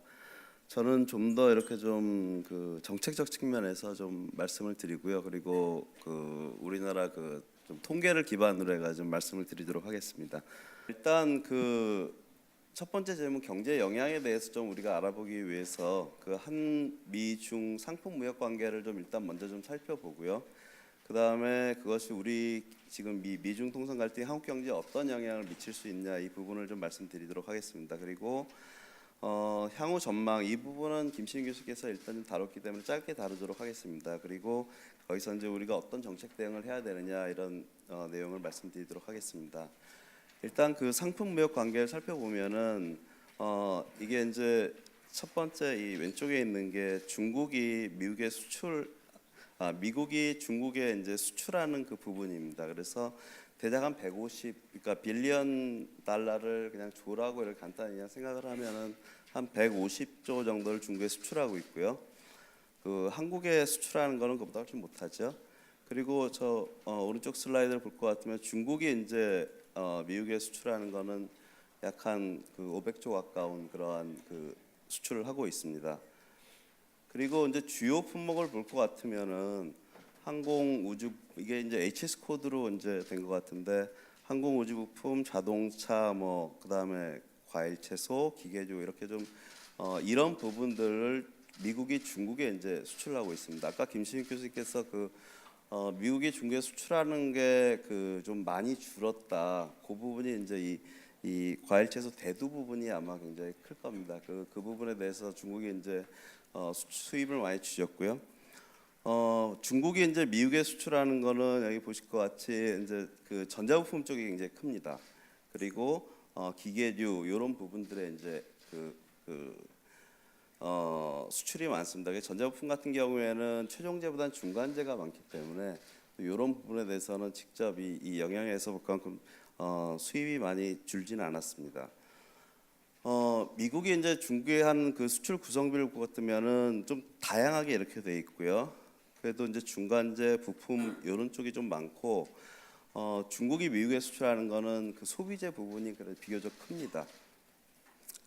저는 좀 더 이렇게 좀 그 정책적 측면에서 좀 말씀을 드리고요. 그리고 그 우리나라 그 좀 통계를 기반으로 해가 좀 말씀을 드리도록 하겠습니다. 일단 그 첫 번째 질문 경제 영향에 대해서 좀 우리가 알아보기 위해서 그 한미중 상품 무역 관계를 좀 일단 먼저 좀 살펴보고요. 그 다음에 그것이 우리 지금 미중 통상 갈등이 한국 경제에 어떤 영향을 미칠 수 있냐 이 부분을 좀 말씀드리도록 하겠습니다. 그리고 향후 전망 이 부분은 김시인 교수께서 일단 좀 다뤘기 때문에 짧게 다루도록 하겠습니다. 그리고 거기서 이제 우리가 어떤 정책 대응을 해야 되느냐 이런 내용을 말씀드리도록 하겠습니다. 일단 그 상품 무역 관계를 살펴보면은 이게 이제 첫 번째 이 왼쪽에 있는 게 중국이 미국에 미국이 중국에 이제 수출하는 그 부분입니다. 그래서 대략 한 150, 그러니까 빌리언 달러를 그냥 조라고 이렇게 간단히 그냥 생각을 하면은 한 150조 정도를 중국에 수출하고 있고요. 그 한국에 수출하는 거는 그보다 훨씬 못하죠. 그리고 저 오른쪽 슬라이드를 볼 것 같으면 중국이 이제 미국에 수출하는 거는 약 한 그 500조 가까운 그러한 그 수출을 하고 있습니다. 그리고 이제 주요 품목을 볼 것 같으면은 항공 우주 이게 이제 HS 코드로 이제 된 것 같은데 항공 우주 부품, 자동차 뭐 그다음에 과일 채소, 기계주 이렇게 좀 이런 부분들을 미국이 중국에 이제 수출하고 있습니다. 아까 김신익 교수님께서 그 미국이 중국에 수출하는 게 그 좀 많이 줄었다. 그 부분이 이제 이 과일 채소 대두 부분이 아마 굉장히 클 겁니다. 그 부분에 대해서 중국이 이제 수입을 많이 줄였고요. 중국이 이제 미국에 수출하는 거는 여기 보실 것 같이 이제 그 전자부품 쪽이 굉장히 큽니다. 그리고 기계류 이런 부분들에 이제 수출이 많습니다. 전자부품 같은 경우에는 최종재보다는 중간재가 많기 때문에 이런 부분에 대해서는 직접 이 영향에서 그만큼 수입이 많이 줄지는 않았습니다. 미국이 이제 중국에 한 그 수출 구성비를 보면은 좀 다양하게 이렇게 돼 있고요. 그래도 이제 중간재, 부품 이런 쪽이 좀 많고 중국이 미국에 수출하는 거는 그 소비재 부분이 그래도 비교적 큽니다.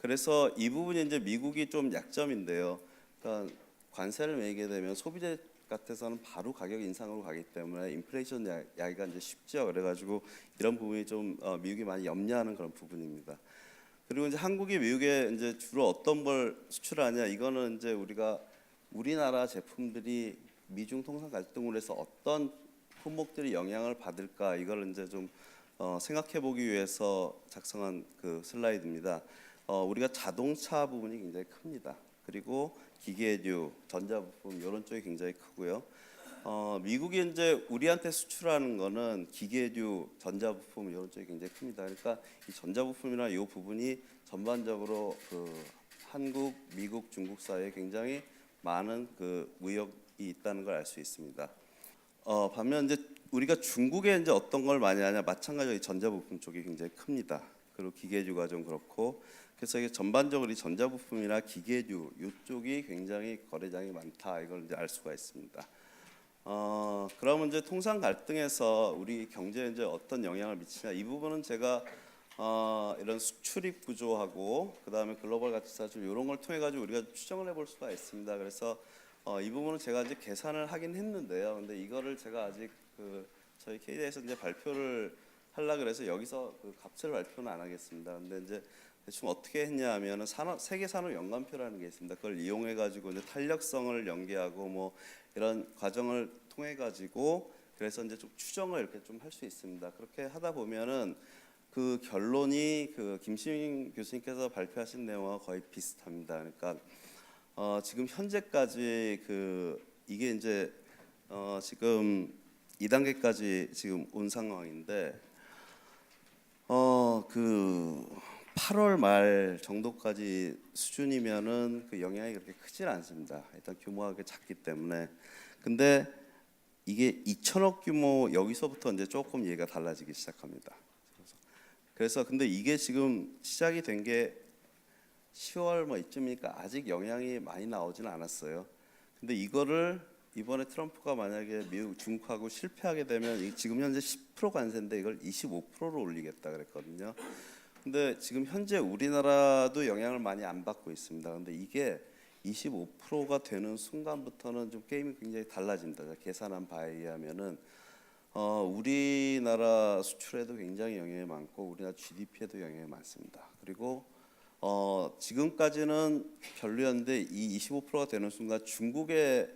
그래서 이 부분이 이제 미국이 좀 약점인데요. 그러니까 관세를 매기게 되면 소비재 같아서는 바로 가격 인상으로 가기 때문에 인플레이션 야기가 이제 쉽죠. 그래가지고 이런 부분이 좀 미국이 많이 염려하는 그런 부분입니다. 그리고 이제 한국이 미국에 이제 주로 어떤 걸 수출하냐 이거는 이제 우리나라 제품들이 미중 통상 갈등으로 해서 어떤 품목들이 영향을 받을까 이걸 이제 좀 생각해 보기 위해서 작성한 그 슬라이드입니다. 우리가 자동차 부분이 굉장히 큽니다. 그리고 기계류, 전자부품 이런 쪽이 굉장히 크고요. 미국이 이제 우리한테 수출하는 거는 기계류, 전자부품 이런 쪽이 굉장히 큽니다. 그러니까 이 전자부품이나 이 부분이 전반적으로 그 한국, 미국, 중국 사이에 굉장히 많은 그 무역이 있다는 걸 알 수 있습니다. 반면 이제 우리가 중국에 이제 어떤 걸 많이 하냐 마찬가지로 전자부품 쪽이 굉장히 큽니다. 그리고 기계류가 좀 그렇고 그래서 이게 전반적으로 이 전자부품이나 기계류 이쪽이 굉장히 거래량이 많다 이걸 이제 알 수가 있습니다. 그러면 이제 통상 갈등에서 우리 경제에 이제 어떤 영향을 미치냐 이 부분은 제가 이런 수출입 구조하고 그다음에 글로벌 가치사슬 이런 걸 통해 가지고 우리가 추정을 해볼 수가 있습니다. 그래서 이 부분은 제가 이제 계산을 하긴 했는데요. 근데 이거를 제가 아직 그 저희 KD에서 이제 발표를 하려 그래서 여기서 그 값을 발표는 안 하겠습니다. 근데 이제 대충 어떻게 했냐면은 세계 산업 연관표라는 게 있습니다. 그걸 이용해 가지고 이제 탄력성을 연계하고 뭐 이런 과정을 통해 가지고 그래서 이제 좀 추정을 이렇게 좀 할 수 있습니다. 그렇게 하다 보면은 그 결론이 그 김시민 교수님께서 발표하신 내용과 거의 비슷합니다. 그러니까 지금 현재까지 그 이게 이제 지금 2단계까지 지금 온 상황인데 그 8월 말 정도까지 수준이면은 그 영향이 그렇게 크질 않습니다. 일단 규모가 작기 때문에. 근데 이게 2천억 규모 여기서부터 이제 조금 얘기가 달라지기 시작합니다. 그래서 근데 이게 지금 시작이 된 게 10월 뭐 이쯤이니까 아직 영향이 많이 나오지는 않았어요. 근데 이거를 이번에 트럼프가 만약에 미국 중국하고 실패하게 되면 지금 현재 10% 관세인데 이걸 25%로 올리겠다 그랬거든요. 근데 지금 현재 우리나라도 영향을 많이 안 받고 있습니다. 근데 이게 25%가 되는 순간부터는 좀 게임이 굉장히 달라집니다. 제가 계산한 바에 의하면은 우리나라 수출에도 굉장히 영향이 많고 우리나라 GDP에도 영향이 많습니다. 그리고 지금까지는 별로였는데 이 25%가 되는 순간 중국에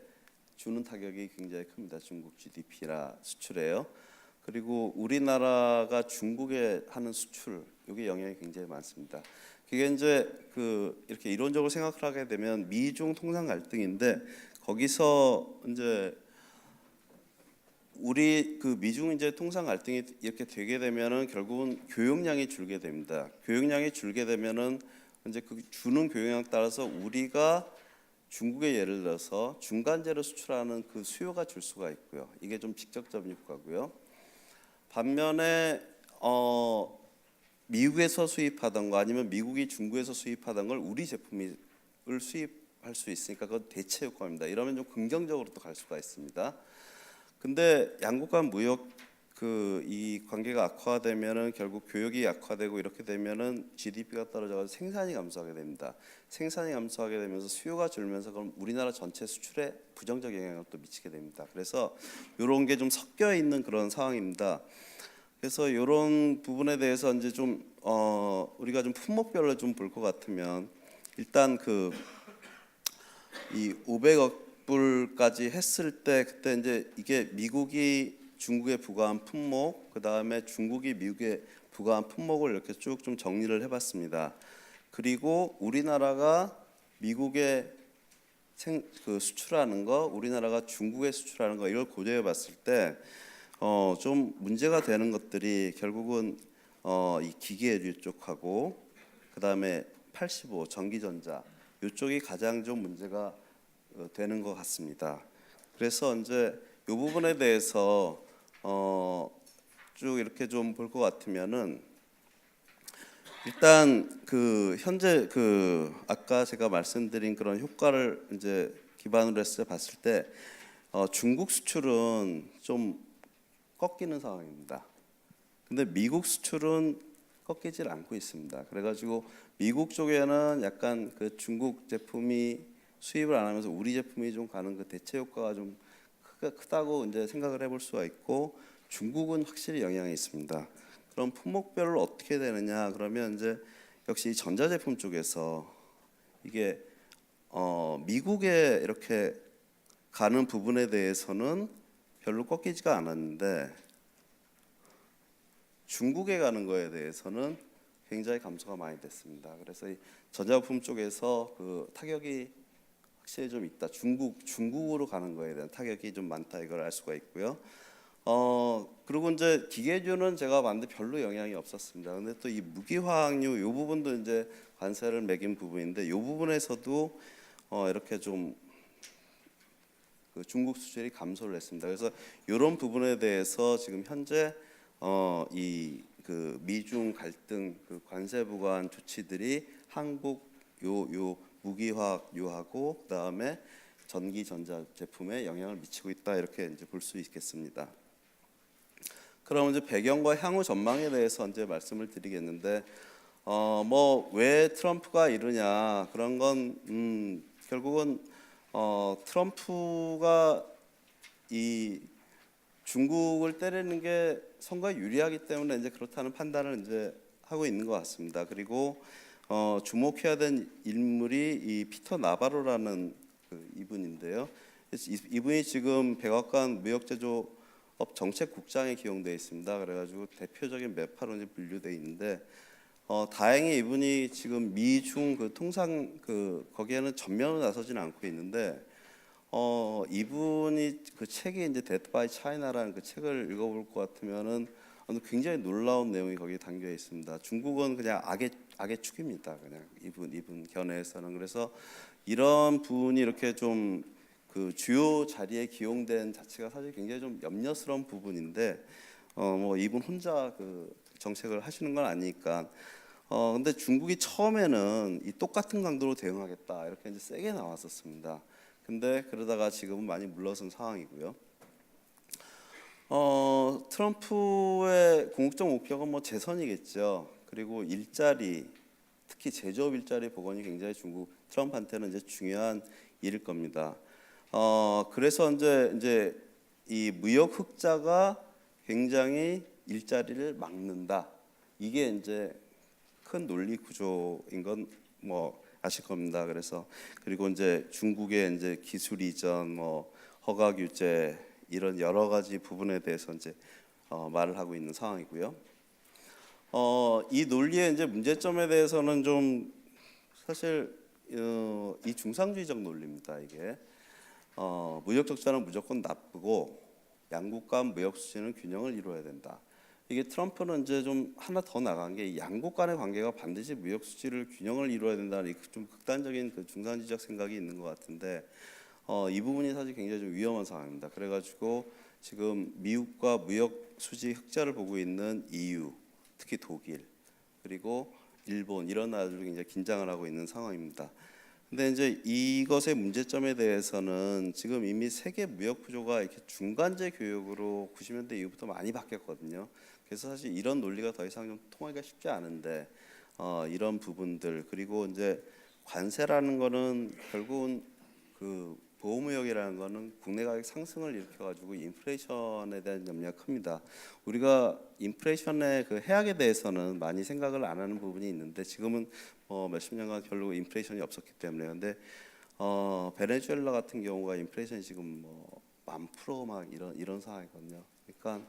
주는 타격이 굉장히 큽니다. 중국 GDP라 수출에요. 그리고 우리나라가 중국에 하는 수출 이게 영향이 굉장히 많습니다. 그게 이제 이렇게 이론적으로 생각을 하게 되면 미중 통상 갈등인데 거기서 이제 우리 미중 이제 통상 갈등이 이렇게 되게 되면은 결국은 교역량이 줄게 됩니다. 교역량이 줄게 되면은 이제 주는 교역량 따라서 우리가 중국에 예를 들어서 중간재료 수출하는 그 수요가 줄 수가 있고요. 이게 좀 직접적인 효과고요. 반면에 미국에서 수입하던 거 아니면 미국이 중국에서 수입하던 걸 우리 제품을 수입할 수 있으니까 그건 대체 효과입니다. 이러면 좀 긍정적으로 또 갈 수가 있습니다. 근데 양국 간 무역 이 관계가 악화되면은 결국 교역이 악화되고 이렇게 되면은 GDP가 떨어져서 생산이 감소하게 됩니다. 생산이 감소하게 되면서 수요가 줄면서 그럼 우리나라 전체 수출에 부정적 영향을 또 미치게 됩니다. 그래서 이런 게 좀 섞여 있는 그런 상황입니다. 그래서 이런 부분에 대해서 이제 좀 우리가 좀 품목별로 좀 볼 것 같으면 일단 이 500억 불까지 했을 때 그때 이제 이게 미국이 중국에 부과한 품목, 그 다음에 중국이 미국에 부과한 품목을 이렇게 쭉 좀 정리를 해봤습니다. 그리고 우리나라가 미국에 수출하는 거, 우리나라가 중국에 수출하는 거 이걸 고려해봤을 때 좀 문제가 되는 것들이 결국은 이 기계류 쪽하고 그 다음에 85 전기전자 이쪽이 가장 좀 문제가 되는 것 같습니다. 그래서 이제 이 부분에 대해서 쭉 이렇게 좀 볼 것 같으면은 일단 현재 아까 제가 말씀드린 그런 효과를 이제 기반으로 해서 봤을 때 중국 수출은 좀 꺾이는 상황입니다. 근데 미국 수출은 꺾이질 않고 있습니다. 그래가지고 미국 쪽에는 약간 중국 제품이 수입을 안 하면서 우리 제품이 좀 가는 대체 효과가 좀 크다고 이제 생각을 해볼 수가 있고 중국은 확실히 영향이 있습니다. 그럼 품목별로 어떻게 되느냐? 그러면 이제 역시 전자제품 쪽에서 이게 미국에 이렇게 가는 부분에 대해서는 별로 꺾이지가 않았는데 중국에 가는 거에 대해서는 굉장히 감소가 많이 됐습니다. 그래서 이 전자제품 쪽에서 타격이 확실히 좀 있다. 중국으로 가는 거에 대한 타격이 좀 많다. 이걸 알 수가 있고요. 그리고 이제 기계주는 제가 봤는데 별로 영향이 없었습니다. 근데 또 이 무기화학류 이 부분도 이제 관세를 매긴 부분인데 이 부분에서도 이렇게 좀 중국 수출이 감소를 했습니다. 그래서 이런 부분에 대해서 지금 현재 이 미중 갈등 관세 부과한 조치들이 한국 요 무기화학유하고 그다음에 전기 전자 제품에 영향을 미치고 있다 이렇게 이제 볼 수 있겠습니다. 그럼 이제 배경과 향후 전망에 대해서 이제 말씀을 드리겠는데 왜 트럼프가 이러냐 그런 건 결국은 트럼프가 이 중국을 때리는 게 선거에 유리하기 때문에 이제 그렇다는 판단을 이제 하고 있는 것 같습니다. 그리고 주목해야 될 인물이 이 피터 나바로라는 이분인데요. 이분이 지금 백악관 무역제조업 정책국장에 기용되어 있습니다. 그래가지고 대표적인 매파로 분류되어 있는데 다행히 이분이 지금 미중 통상 거기에는 전면으로 나서지는 않고 있는데 이분이 책이 이제 Death by China라는 책을 읽어볼 것 같으면은 굉장히 놀라운 내용이 거기에 담겨 있습니다. 중국은 그냥 악의 축입니다. 그냥 이분 견해에서는. 그래서 이런 분이 이렇게 좀 주요 자리에 기용된 자체가 사실 굉장히 좀 염려스러운 부분인데 이분 혼자 정책을 하시는 건 아니니까. 근데 중국이 처음에는 이 똑같은 강도로 대응하겠다 이렇게 이제 세게 나왔었습니다. 근데 그러다가 지금은 많이 물러선 상황이고요. 트럼프의 궁극적 목표가 재선이겠죠. 그리고 일자리, 특히 제조업 일자리 복원이 굉장히 중국 트럼프한테는 이제 중요한 일일 겁니다. 그래서 이제 이 무역 흑자가 굉장히 일자리를 막는다. 이게 이제 큰 논리 구조인 건 뭐 아실 겁니다. 그래서 그리고 이제 중국의 이제 기술 이전, 뭐 허가 규제 이런 여러 가지 부분에 대해서 이제 말을 하고 있는 상황이고요. 이 논리의 이제 문제점에 대해서는 좀 사실 이 중상주의적 논리입니다. 이게 무역 적자는 무조건 나쁘고 양국 간 무역 수지는 균형을 이루어야 된다. 이게 트럼프는 이제 좀 하나 더 나간 게 양국 간의 관계가 반드시 무역 수지를 균형을 이루어야 된다는 좀 극단적인 그 중상주의적 생각이 있는 것 같은데 이 부분이 사실 굉장히 좀 위험한 상황입니다. 그래가지고 지금 미국과 무역 수지 흑자를 보고 있는 EU, 특히 독일 그리고 일본 이런 나라들도 굉장히 긴장을 하고 있는 상황입니다. 근데 이제 이것의 문제점에 대해서는 지금 이미 세계 무역 구조가 이렇게 중간재 교역으로 90년대 이후부터 많이 바뀌었거든요. 그래서 사실 이런 논리가 더 이상 좀 통하기가 쉽지 않은데 이런 부분들 그리고 이제 관세라는 거는 결국은 그 보호무역이라는 거는 국내 가격 상승을 일으켜가지고 인플레이션에 대한 염려가 큽니다. 우리가 인플레이션의 그 해악에 대해서는 많이 생각을 안 하는 부분이 있는데 지금은 몇십 년간 별로 인플레이션이 없었기 때문에 근데 베네수엘라 같은 경우가 인플레이션이 지금 뭐 10,000% 막 이런 상황이거든요. 그러니까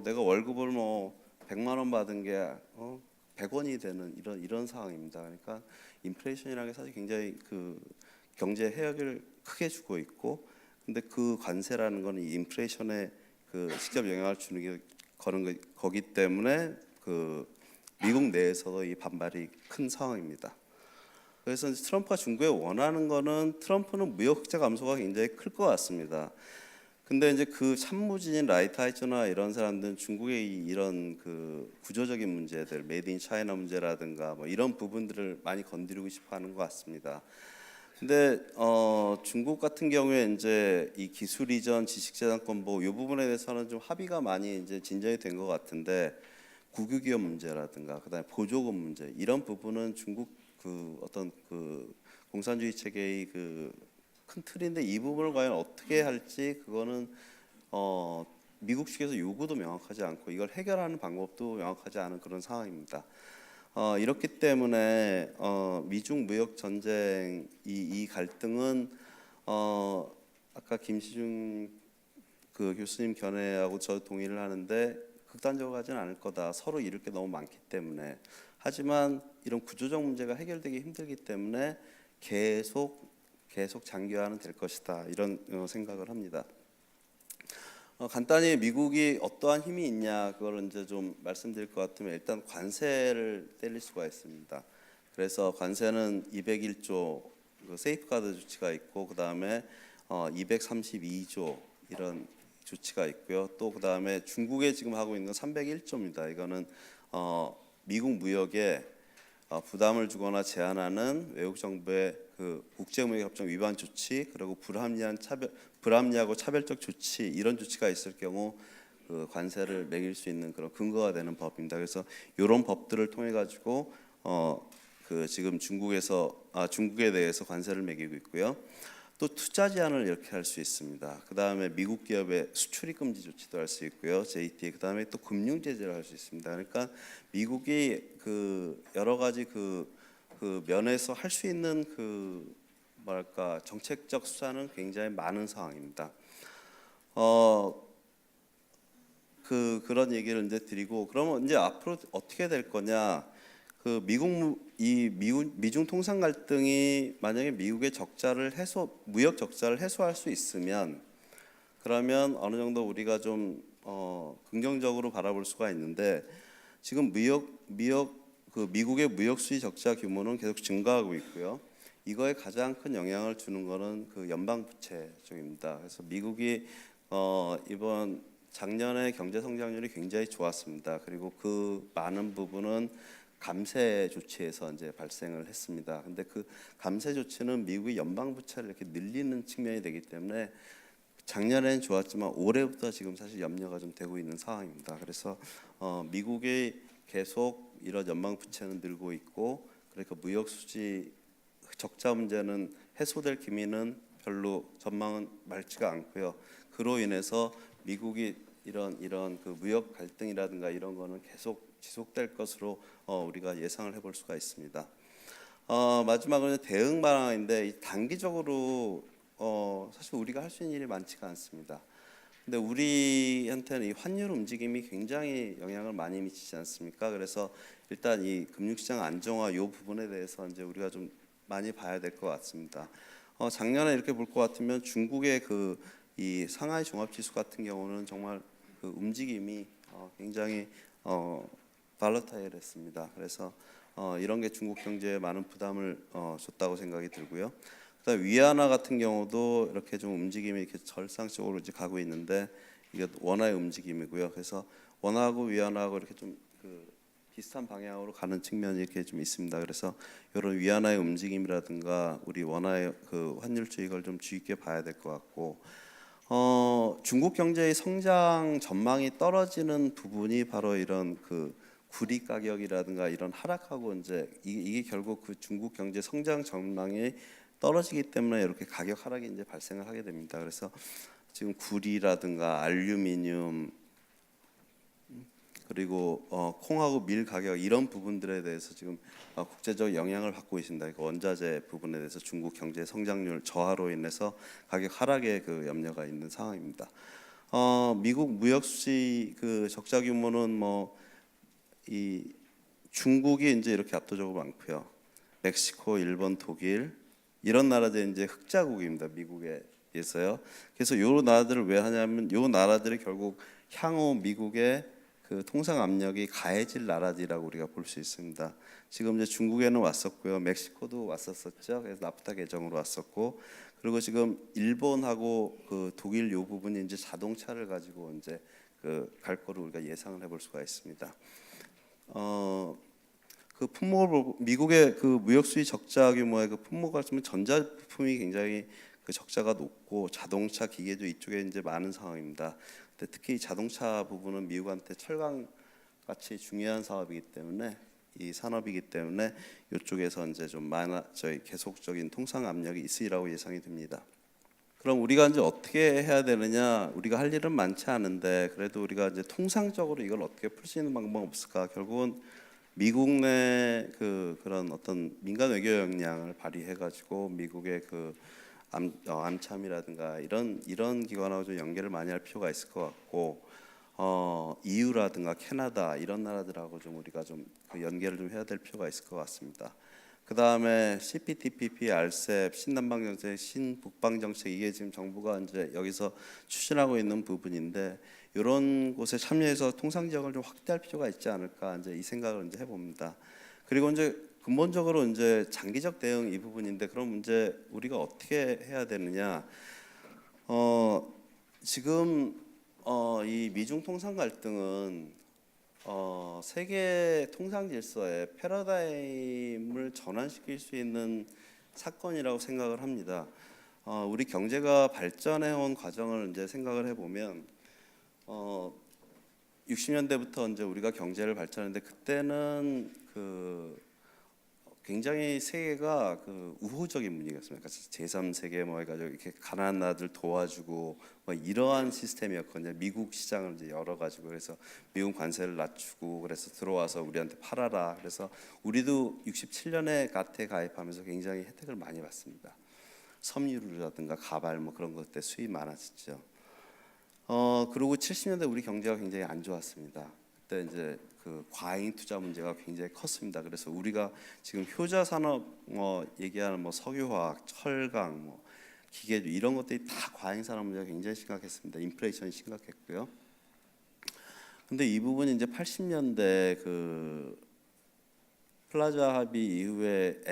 내가 월급을 100만 원 받은 게 100원이 되는 이런 상황입니다. 그러니까 인플레이션이라는 게 사실 굉장히 그 경제 해악을 크게 주고 있고, 근데 그 관세라는 거는 이 인플레이션에 그 직접 영향을 주는 게 거기 때문에 그 미국 내에서도 이 반발이 큰 상황입니다. 그래서 이제 트럼프가 중국에 원하는 거는 트럼프는 무역 흑자 감소가 굉장히 클 것 같습니다. 근데 이제 그 참모진인 라이트하이저나 이런 사람들은 중국의 이런 그 구조적인 문제들, 메이드 인 차이나 문제라든가 뭐 이런 부분들을 많이 건드리고 싶어하는 것 같습니다. 근데 중국 같은 경우에 이제 이 기술 이전, 지식재산권 보호 이 부분에 대해서는 좀 합의가 많이 이제 진전이 된 것 같은데 국유기업 문제라든가 그다음에 보조금 문제 이런 부분은 중국 그 어떤 그 공산주의 체계의 그 큰 틀인데 이 부분을 과연 어떻게 할지 그거는 미국 측에서 요구도 명확하지 않고 이걸 해결하는 방법도 명확하지 않은 그런 상황입니다. 이렇기 때문에 미중 무역 전쟁 이 갈등은 아까 김시중 그 교수님 견해하고 저 동의를 하는데 극단적으로 가지는 않을 거다. 서로 잃을 게 너무 많기 때문에. 하지만 이런 구조적 문제가 해결되기 힘들기 때문에 계속 장기화는 될 것이다. 이런 생각을 합니다. 간단히 미국이 어떠한 힘이 있냐 그걸 이제 좀 말씀드릴 것 같으면 일단 관세를 때릴 수가 있습니다. 그래서 관세는 201조 그 세이프가드 조치가 있고 그 다음에 232조 이런 조치가 있고요. 또 그 다음에 중국에 지금 하고 있는 건 301조입니다. 이거는 미국 무역에 부담을 주거나 제한하는 외국 정부의 그 국제무역협정 위반 조치 그리고 불합리하고 차별적 조치 이런 조치가 있을 경우 그 관세를 매길 수 있는 그런 근거가 되는 법입니다. 그래서 이런 법들을 통해 가지고 그 지금 중국에 대해서 관세를 매기고 있고요. 또 투자 제한을 이렇게 할 수 있습니다. 그 다음에 미국 기업의 수출입 금지 조치도 할 수 있고요. JTA 그 다음에 또 금융 제재를 할 수 있습니다. 그러니까 미국이 그 여러 가지 그 면에서 할 수 있는 그 뭐랄까 정책적 수단은 굉장히 많은 상황입니다. 그런 얘기를 이제 드리고 그러면 이제 앞으로 어떻게 될 거냐? 그 미중 통상 갈등이 만약에 미국의 무역 적자를 해소할 수 있으면 그러면 어느 정도 우리가 좀 긍정적으로 바라볼 수가 있는데 지금 미국의 무역 수지 적자 규모는 계속 증가하고 있고요. 이거에 가장 큰 영향을 주는 거는 그 연방 부채 쪽입니다. 그래서 미국이 이번 작년에 경제 성장률이 굉장히 좋았습니다. 그리고 그 많은 부분은 감세 조치에서 이제 발생을 했습니다. 근데 그 감세 조치는 미국의 연방 부채를 이렇게 늘리는 측면이 되기 때문에 작년에는 좋았지만 올해부터 지금 사실 염려가 좀 되고 있는 상황입니다. 그래서 미국이 계속 이런 연방 부채는 늘고 있고 그러니까 무역 수지 적자 문제는 해소될 기미는 별로 전망은 맑지가 않고요. 그로 인해서 미국이 이런 그 무역 갈등이라든가 이런 거는 계속 지속될 것으로 우리가 예상을 해볼 수가 있습니다. 마지막으로 대응 방안인데 이 단기적으로 사실 우리가 할 수 있는 일이 많지가 않습니다. 근데 우리한테는 이 환율 움직임이 굉장히 영향을 많이 미치지 않습니까? 그래서 일단 이 금융시장 안정화 이 부분에 대해서 이제 우리가 좀 많이 봐야 될 것 같습니다. 작년에 이렇게 볼 것 같으면 중국의 그 이 상하이 종합지수 같은 경우는 정말 그 움직임이 굉장히 발라타일했습니다. 그래서 이런 게 중국 경제에 많은 부담을 줬다고 생각이 들고요. 그다음 위안화 같은 경우도 이렇게 좀 움직임이 이렇게 절상적으로 이제 가고 있는데 이게 원화의 움직임이고요. 그래서 원화하고 위안화하고 이렇게 좀 그 비슷한 방향으로 가는 측면이 이렇게 좀 있습니다. 그래서 이런 위안화의 움직임이라든가 우리 원화의 그 환율 주익을 좀 주의 깊게 봐야 될 것 같고, 중국 경제의 성장 전망이 떨어지는 부분이 바로 이런 그 구리 가격이라든가 이런 하락하고 이제 이게 결국 그 중국 경제 성장 전망이 떨어지기 때문에 이렇게 가격 하락이 이제 발생을 하게 됩니다. 그래서 지금 구리라든가 알루미늄 그리고 콩하고 밀 가격 이런 부분들에 대해서 지금 국제적 영향을 받고 있습니다. 그 원자재 부분에 대해서 중국 경제 성장률 저하로 인해서 가격 하락의 그 염려가 있는 상황입니다. 미국 무역 수지 그 적자 규모는 뭐 이 중국이 이제 이렇게 압도적으로 많고요. 멕시코, 일본, 독일 이런 나라들이 이제 흑자국입니다. 미국에 비해서요. 그래서 요 나라들을 왜 하냐면 요 나라들이 결국 향후 미국의 그 통상 압력이 가해질 나라들이라고 우리가 볼 수 있습니다. 지금 이제 중국에는 왔었고요. 멕시코도 왔었었죠. 그래서 나프타 개정으로 왔었고, 그리고 지금 일본하고 그 독일 요 부분이 이제 자동차를 가지고 이제 그 갈 거를 우리가 예상을 해볼 수가 있습니다. 그 품목을 미국의 그 무역 수지 적자 규모의 그 품목 같으면 전자 부품이 굉장히 그 적자가 높고 자동차 기계도 이쪽에 이제 많은 상황입니다. 근데 특히 자동차 부분은 미국한테 철강 같이 중요한 사업이기 때문에 이 산업이기 때문에 이쪽에서 이제 좀 저희 계속적인 통상 압력이 있으리라고 예상이 됩니다. 그럼 우리가 이제 어떻게 해야 되느냐? 우리가 할 일은 많지 않은데 그래도 우리가 이제 통상적으로 이걸 어떻게 풀 수 있는 방법 없을까? 결국은 미국 내 그런 어떤 민간 외교 역량을 발휘해 가지고 미국의 그 암참이라든가 이런 기관하고 좀 연계를 많이 할 필요가 있을 것 같고, EU라든가 캐나다 이런 나라들하고 좀 우리가 좀 그 연계를 좀 해야 될 필요가 있을 것 같습니다. 그 다음에 CPTPP, RCEP, 신남방 정책, 신북방 정책 이게 지금 정부가 이제 여기서 추진하고 있는 부분인데 이런 곳에 참여해서 통상 지역을 좀 확대할 필요가 있지 않을까 이제 이 생각을 이제 해봅니다. 그리고 이제 근본적으로 이제 장기적 대응 이 부분인데 그럼 이제 우리가 어떻게 해야 되느냐? 지금 이 미중 통상 갈등은 세계 통상 질서의 패러다임을 전환시킬 수 있는 사건이라고 생각을 합니다. 우리 경제가 발전해 온 과정을 이제 생각을 해보면 60년대부터 이제 우리가 경제를 발전했는데 그때는 그 굉장히 세계가 그 우호적인 분위기였습니다. 제3세계 뭐 해가지고 이렇게 가난한 나라들 도와주고 뭐 이러한 시스템이었거든요. 미국 시장을 이제 열어가지고 그래서 미국 관세를 낮추고 그래서 들어와서 우리한테 팔아라. 그래서 우리도 67년에 가트에 가입하면서 굉장히 혜택을 많이 받습니다. 섬유류라든가 가발 뭐 그런 것 때 수입 많았었죠. 그리고 70년대 우리 경제가 굉장히 안 좋았습니다. 그때 이제 그 과잉 투자 문제가 굉장히 컸습니다. 그래서 우리가 지금 효자 산업 얘기하는 뭐 석유화학, 철강, 뭐 기계주 이런 것들이 다 과잉 산업 문제가 굉장히 심각했습니다. 인플레이션이 심각했고요. 근데 이 부분이 이제 80년대 그 플라자 합의 이후에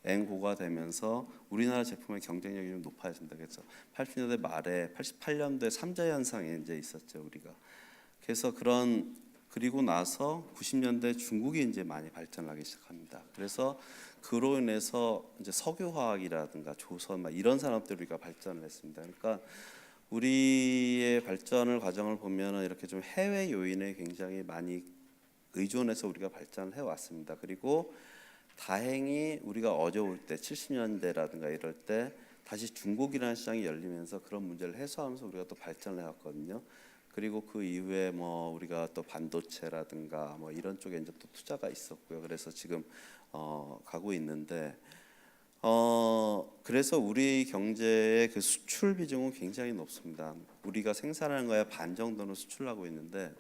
엔고가 되면서 우리나라 제품의 경쟁력이 좀 높아졌습니다. 그래서 80년대 말에 88년도에 삼자 현상이 이제 있었죠, 우리가. 그래서 그리고 나서 90년대 중국이 이제 많이 발전하기 시작합니다. 그래서 그로 인해서 이제 석유화학이라든가 조선 막 이런 산업들 우리가 발전을 했습니다. 그러니까 우리의 발전을 과정을 보면은 이렇게 좀 해외 요인에 굉장히 많이 의존해서 우리가 발전을 해 왔습니다. 그리고 다행히 우리가 어려울 때 70년대라든가 이럴 때 다시 중국이라는 시장이 열리면서 그런 문제를 해소하면서 우리가 또 발전을 해왔거든요. 그리고 그 이후에 뭐 우리가 또 반도체라든가 뭐 이런 쪽에 이제 또 투자가 있었고요. 그래서 지금 가고 있는데 그래서 우리 경제의 그 수출 비중은 굉장히 높습니다. 우리가 생산하는 거에 반 정도는 수출하고 있는데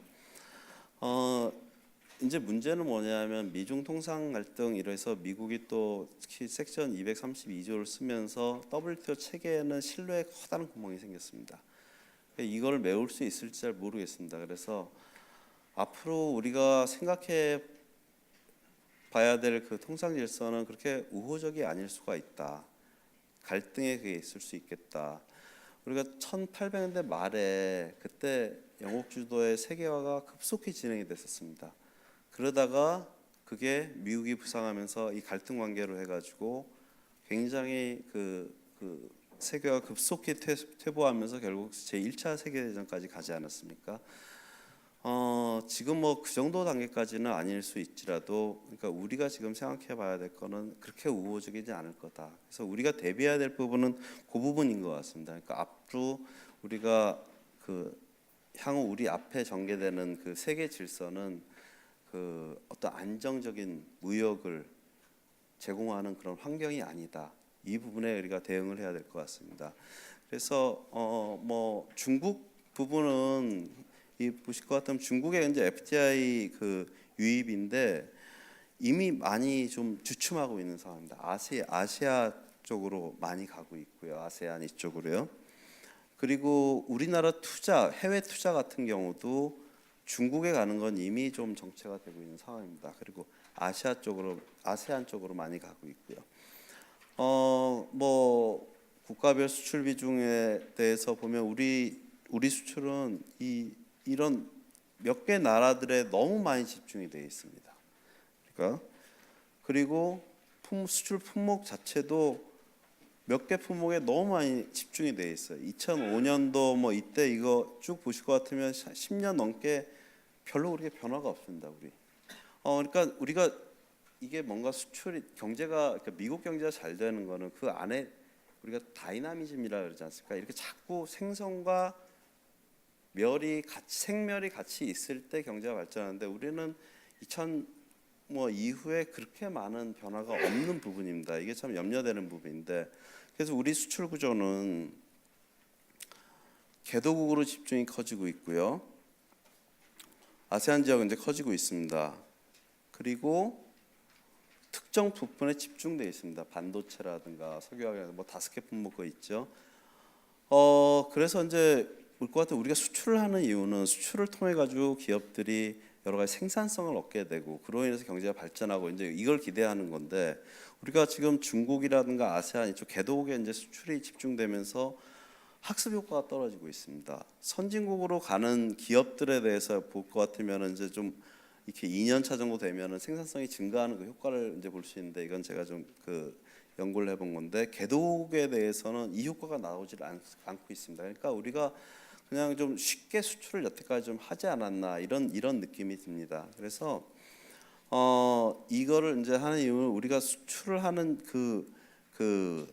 이제 문제는 뭐냐면 미중 통상 갈등 이래서 미국이 또 특히 섹션 232조를 쓰면서 WTO 체계에는 신뢰에 커다란 구멍이 생겼습니다. 이걸 메울 수 있을지 잘 모르겠습니다. 그래서 앞으로 우리가 생각해 봐야 될 그 통상 질서는 그렇게 우호적이 아닐 수가 있다. 갈등에 그게 있을 수 있겠다. 우리가 1800년대 말에 그때 영국 주도의 세계화가 급속히 진행이 됐었습니다. 그러다가 그게 미국이 부상하면서 이 갈등 관계로 해가지고 굉장히 그 세계화 급속히 퇴보하면서 결국 제1차 세계대전까지 가지 않았습니까? 지금 뭐 그 정도 단계까지는 아닐 수 있지라도 그러니까 우리가 지금 생각해 봐야 될 거는 그렇게 우호적이지 않을 거다. 그래서 우리가 대비해야 될 부분은 그 부분인 것 같습니다. 그러니까 앞으로 우리가 그 향후 우리 앞에 전개되는 그 세계 질서는 그 어떤 안정적인 무역을 제공하는 그런 환경이 아니다. 이 부분에 우리가 대응을 해야 될 것 같습니다. 그래서 뭐 중국 부분은 이 보실 것 같으면 중국의 이제 FDI 그 유입인데 이미 많이 좀 주춤하고 있는 상황입니다. 아시아 쪽으로 많이 가고 있고요. 아세안 이쪽으로요. 그리고 우리나라 투자, 해외 투자 같은 경우도 중국에 가는 건 이미 좀 정체가 되고 있는 상황입니다. 그리고 아시아 쪽으로, 아세안 쪽으로 많이 가고 있고요. 뭐 국가별 수출 비중에 대해서 보면 우리 수출은 이런 몇 개 나라들에 너무 많이 집중이 되어 있습니다. 그러니까 그리고 수출 품목 자체도 몇 개 품목에 너무 많이 집중이 되어 있어요. 2005년도 뭐 이때 이거 쭉 보실 것 같으면 10년 넘게 별로 그렇게 변화가 없습니다. 우리. 그러니까 우리가 이게 뭔가 수출이 경제가 그러니까 미국 경제가 잘 되는 거는 그 안에 우리가 다이나미즘이라 그러지 않습니까? 이렇게 자꾸 생성과 생멸이 같이 있을 때 경제가 발전하는데 우리는 2000 뭐 이후에 그렇게 많은 변화가 없는 부분입니다. 이게 참 염려되는 부분인데 그래서 우리 수출 구조는 개도국으로 집중이 커지고 있고요. 아세안 지역은 이제 커지고 있습니다. 그리고 특정 부분에 집중되어 있습니다. 반도체라든가 석유화학 뭐 5개 품목이 있죠. 그래서 이제 올 것 같아 우리가 수출을 하는 이유는 수출을 통해 가지고 기업들이 여러 가지 생산성을 얻게 되고 그로 인해서 경제가 발전하고 이제 이걸 기대하는 건데 우리가 지금 중국이라든가 아세안 이쪽 개도국에 이제 수출이 집중되면서 학습 효과가 떨어지고 있습니다. 선진국으로 가는 기업들에 대해서 볼 것 같으면 이제 좀 이렇게 2년 차 정도 되면은 생산성이 증가하는 그 효과를 이제 볼 수 있는데 이건 제가 좀 그 연구를 해본 건데 개도국에 대해서는 이 효과가 나오질 않고 있습니다. 그러니까 우리가 그냥 좀 쉽게 수출을 여태까지 좀 하지 않았나 이런 느낌이 듭니다. 그래서 이거를 이제 하는 이유는 우리가 수출을 하는 그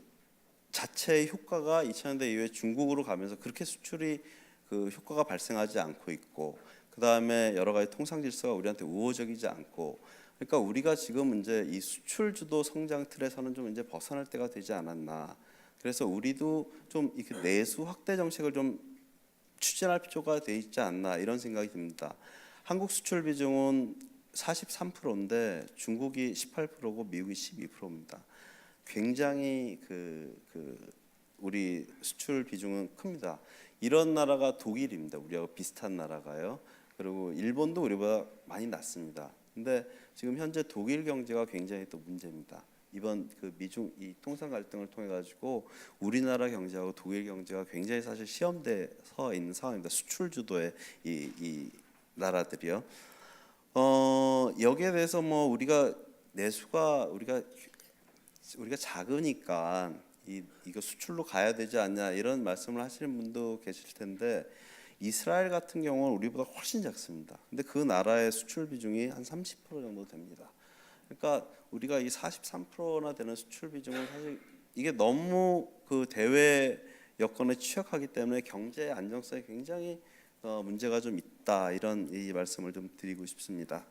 자체의 효과가 2000년대 이후에 중국으로 가면서 그렇게 수출이 그 효과가 발생하지 않고 있고 그 다음에 여러 가지 통상 질서가 우리한테 우호적이지 않고 그러니까 우리가 지금 이제 이 수출 주도 성장 틀에서는 좀 이제 벗어날 때가 되지 않았나. 그래서 우리도 좀 이렇게 내수 확대 정책을 좀 추진할 필요가 돼 있지 않나 이런 생각이 듭니다. 한국 수출 비중은 43%인데 중국이 18%고 미국이 12%입니다. 굉장히 우리 수출 비중은 큽니다. 이런 나라가 독일입니다. 우리하고 비슷한 나라가요. 그리고 일본도 우리보다 많이 낮습니다. 근데 지금 현재 독일 경제가 굉장히 또 문제입니다. 이번 그 미중 이 통상 갈등을 통해 가지고 우리나라 경제하고 독일 경제가 굉장히 사실 시험대서 있는 상황입니다. 수출 주도의 이 나라들이요. 여기에 대해서 뭐 우리가 내수가 우리가 작으니까 이거 수출로 가야 되지 않냐 이런 말씀을 하시는 분도 계실 텐데 이스라엘 같은 경우는 우리보다 훨씬 작습니다. 근데 그 나라의 수출 비중이 한 30% 정도 됩니다. 그러니까 우리가 이 43%나 되는 수출 비중은 사실 이게 너무 그 대외 여건에 취약하기 때문에 경제 안정성에 굉장히 문제가 좀 있다, 이런 이 말씀을 좀 드리고 싶습니다.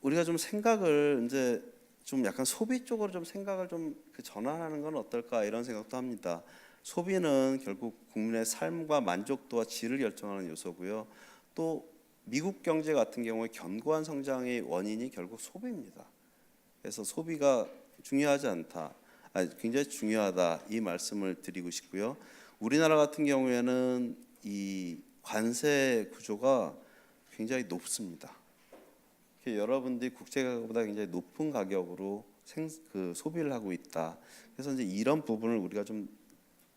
우리가 좀 생각을 이제 좀 약간 소비 쪽으로 좀 생각을 좀 그 전환하는 건 어떨까, 이런 생각도 합니다. 소비는 결국 국민의 삶과 만족도와 질을 결정하는 요소고요. 또 미국 경제 같은 경우에 견고한 성장의 원인이 결국 소비입니다. 그래서 소비가 중요하지 않다, 굉장히 중요하다, 이 말씀을 드리고 싶고요. 우리나라 같은 경우에는 이 관세 구조가 굉장히 높습니다. 여러분들이 국제 가격보다 굉장히 높은 가격으로 소비를 하고 있다. 그래서 이제 이런 부분을 우리가 좀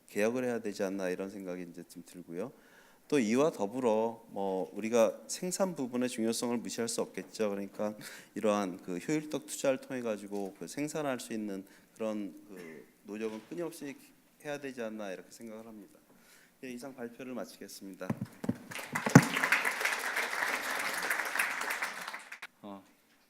개혁을 해야 되지 않나, 이런 생각이 이제 좀 들고요. 또 이와 더불어 우리가 생산 부분의 중요성을 무시할 수 없겠죠. 그러니까 이러한 그 효율적 투자를 통해 가지고 그 생산할 수 있는 그런 그 노력은 끊임없이 해야 되지 않나, 이렇게 생각을 합니다. 예, 이상 발표를 마치겠습니다.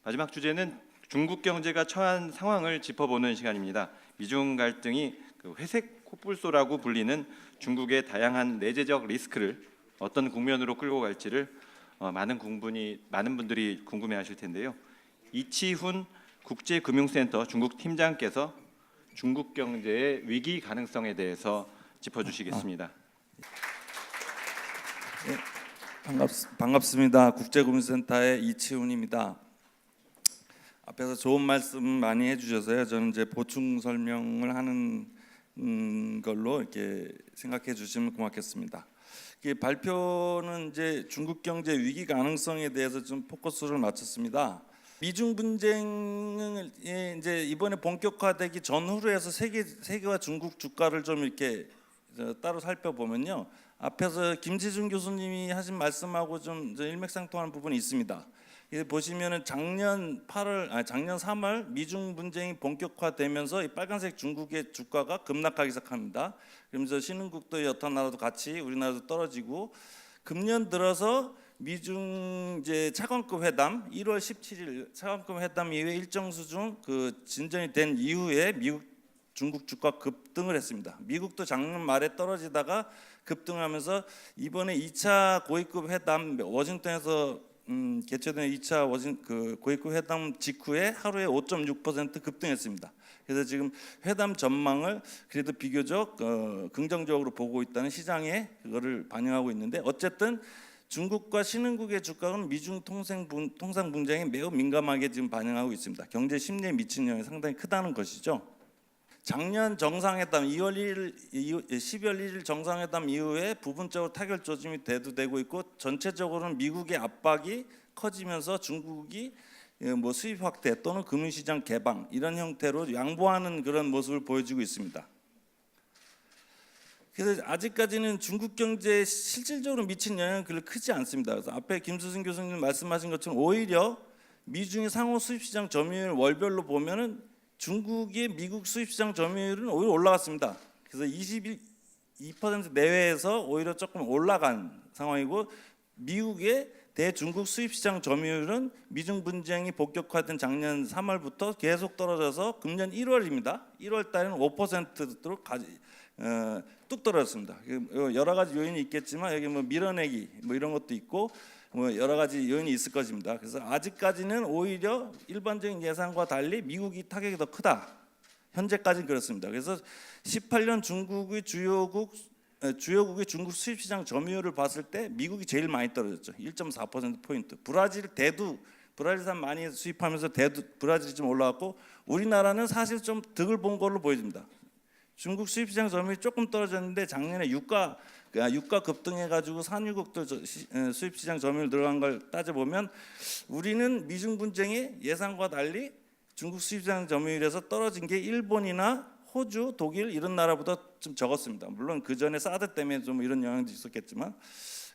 마지막 주제는 중국 경제가 처한 상황을 짚어보는 시간입니다. 미중 갈등이 그 회색 코뿔소라고 불리는 중국의 다양한 내재적 리스크를 어떤 국면으로 끌고 갈지를 많은 분들이 궁금해하실 텐데요. 이치훈 국제금융센터 중국 팀장께서 중국 경제의 위기 가능성에 대해서 짚어주시겠습니다. 반갑습니다. 국제금융센터의 이치훈입니다. 앞에서 좋은 말씀 많이 해주셔서요. 저는 이제 보충 설명을 하는 걸로 이렇게 생각해 주시면 고맙겠습니다. 발표는 이제 중국 경제 위기 가능성에 대해서 좀 포커스를 맞췄습니다. 미중 분쟁이 이제 이번에 본격화되기 전후로 해서 세계와 중국 주가를 좀 이렇게 따로 살펴보면요. 앞에서 김시중 교수님이 하신 말씀하고 좀 일맥상통하는 부분이 있습니다. 보시면은 작년 3월 미중 분쟁이 본격화되면서 이 빨간색 중국의 주가가 급락하기 시작합니다. 그러면서 신흥국도 여타 나라도 같이 우리나라도 떨어지고, 금년 들어서 미중 이제 차관급 회담 1월 17일 차관급 회담 이후에 일정 수준 그 진전이 된 이후에 중국 주가 급등을 했습니다. 미국도 작년 말에 떨어지다가 급등하면서 이번에 2차 고위급 회담 워싱턴에서 개최된 2차 고위급 회담 직후에 하루에 5.6% 급등했습니다. 그래서 지금 회담 전망을 그래도 비교적 긍정적으로 보고 있다는 시장에 그거를 반영하고 있는데, 어쨌든 중국과 신흥국의 주가는 미중 통상 분쟁에 매우 민감하게 지금 반영하고 있습니다. 경제 심리에 미치는 영향이 상당히 크다는 것이죠. 작년 정상회담 12월 1일 정상회담 이후에 부분적으로 타결 조짐이 대두되고 있고, 전체적으로는 미국의 압박이 커지면서 중국이 수입 확대 또는 금융시장 개방 이런 형태로 양보하는 그런 모습을 보여주고 있습니다. 그래서 아직까지는 중국 경제에 실질적으로 미친 영향은 그렇게 크지 않습니다. 그래서 앞에 김수승 교수님 말씀하신 것처럼 오히려 미중의 상호 수입시장 점유율 월별로 보면은 중국의 미국 수입시장 점유율은 오히려 올라갔습니다. 그래서 22% 내외에서 오히려 조금 올라간 상황이고, 미국의 대중국 수입시장 점유율은 미중 분쟁이 본격화된 작년 3월부터 계속 떨어져서 금년 1월입니다. 1월 달에는 5%로 뚝 떨어졌습니다. 여러 가지 요인이 있겠지만 여기 밀어내기 이런 것도 있고 여러 가지 요인이 있을 것입니다. 그래서 아직까지는 오히려 일반적인 예상과 달리 미국이 타격이 더 크다. 현재까지는 그렇습니다. 그래서 18년 중국의 주요국의 중국 수입시장 점유율을 봤을 때 미국이 제일 많이 떨어졌죠. 1.4%포인트. 브라질산 많이 수입하면서 브라질이 좀 올라왔고, 우리나라는 사실 좀 득을 본 걸로 보여집니다. 중국 수입시장 점유율이 조금 떨어졌는데 작년에 유가 급등해가지고 산유국들 수입시장 점유율 들어간 걸 따져보면 우리는 미중 분쟁의 예상과 달리 중국 수입시장 점유율에서 떨어진 게 일본이나 호주, 독일 이런 나라보다 좀 적었습니다. 물론 그 전에 사드 때문에 좀 이런 영향도 있었겠지만,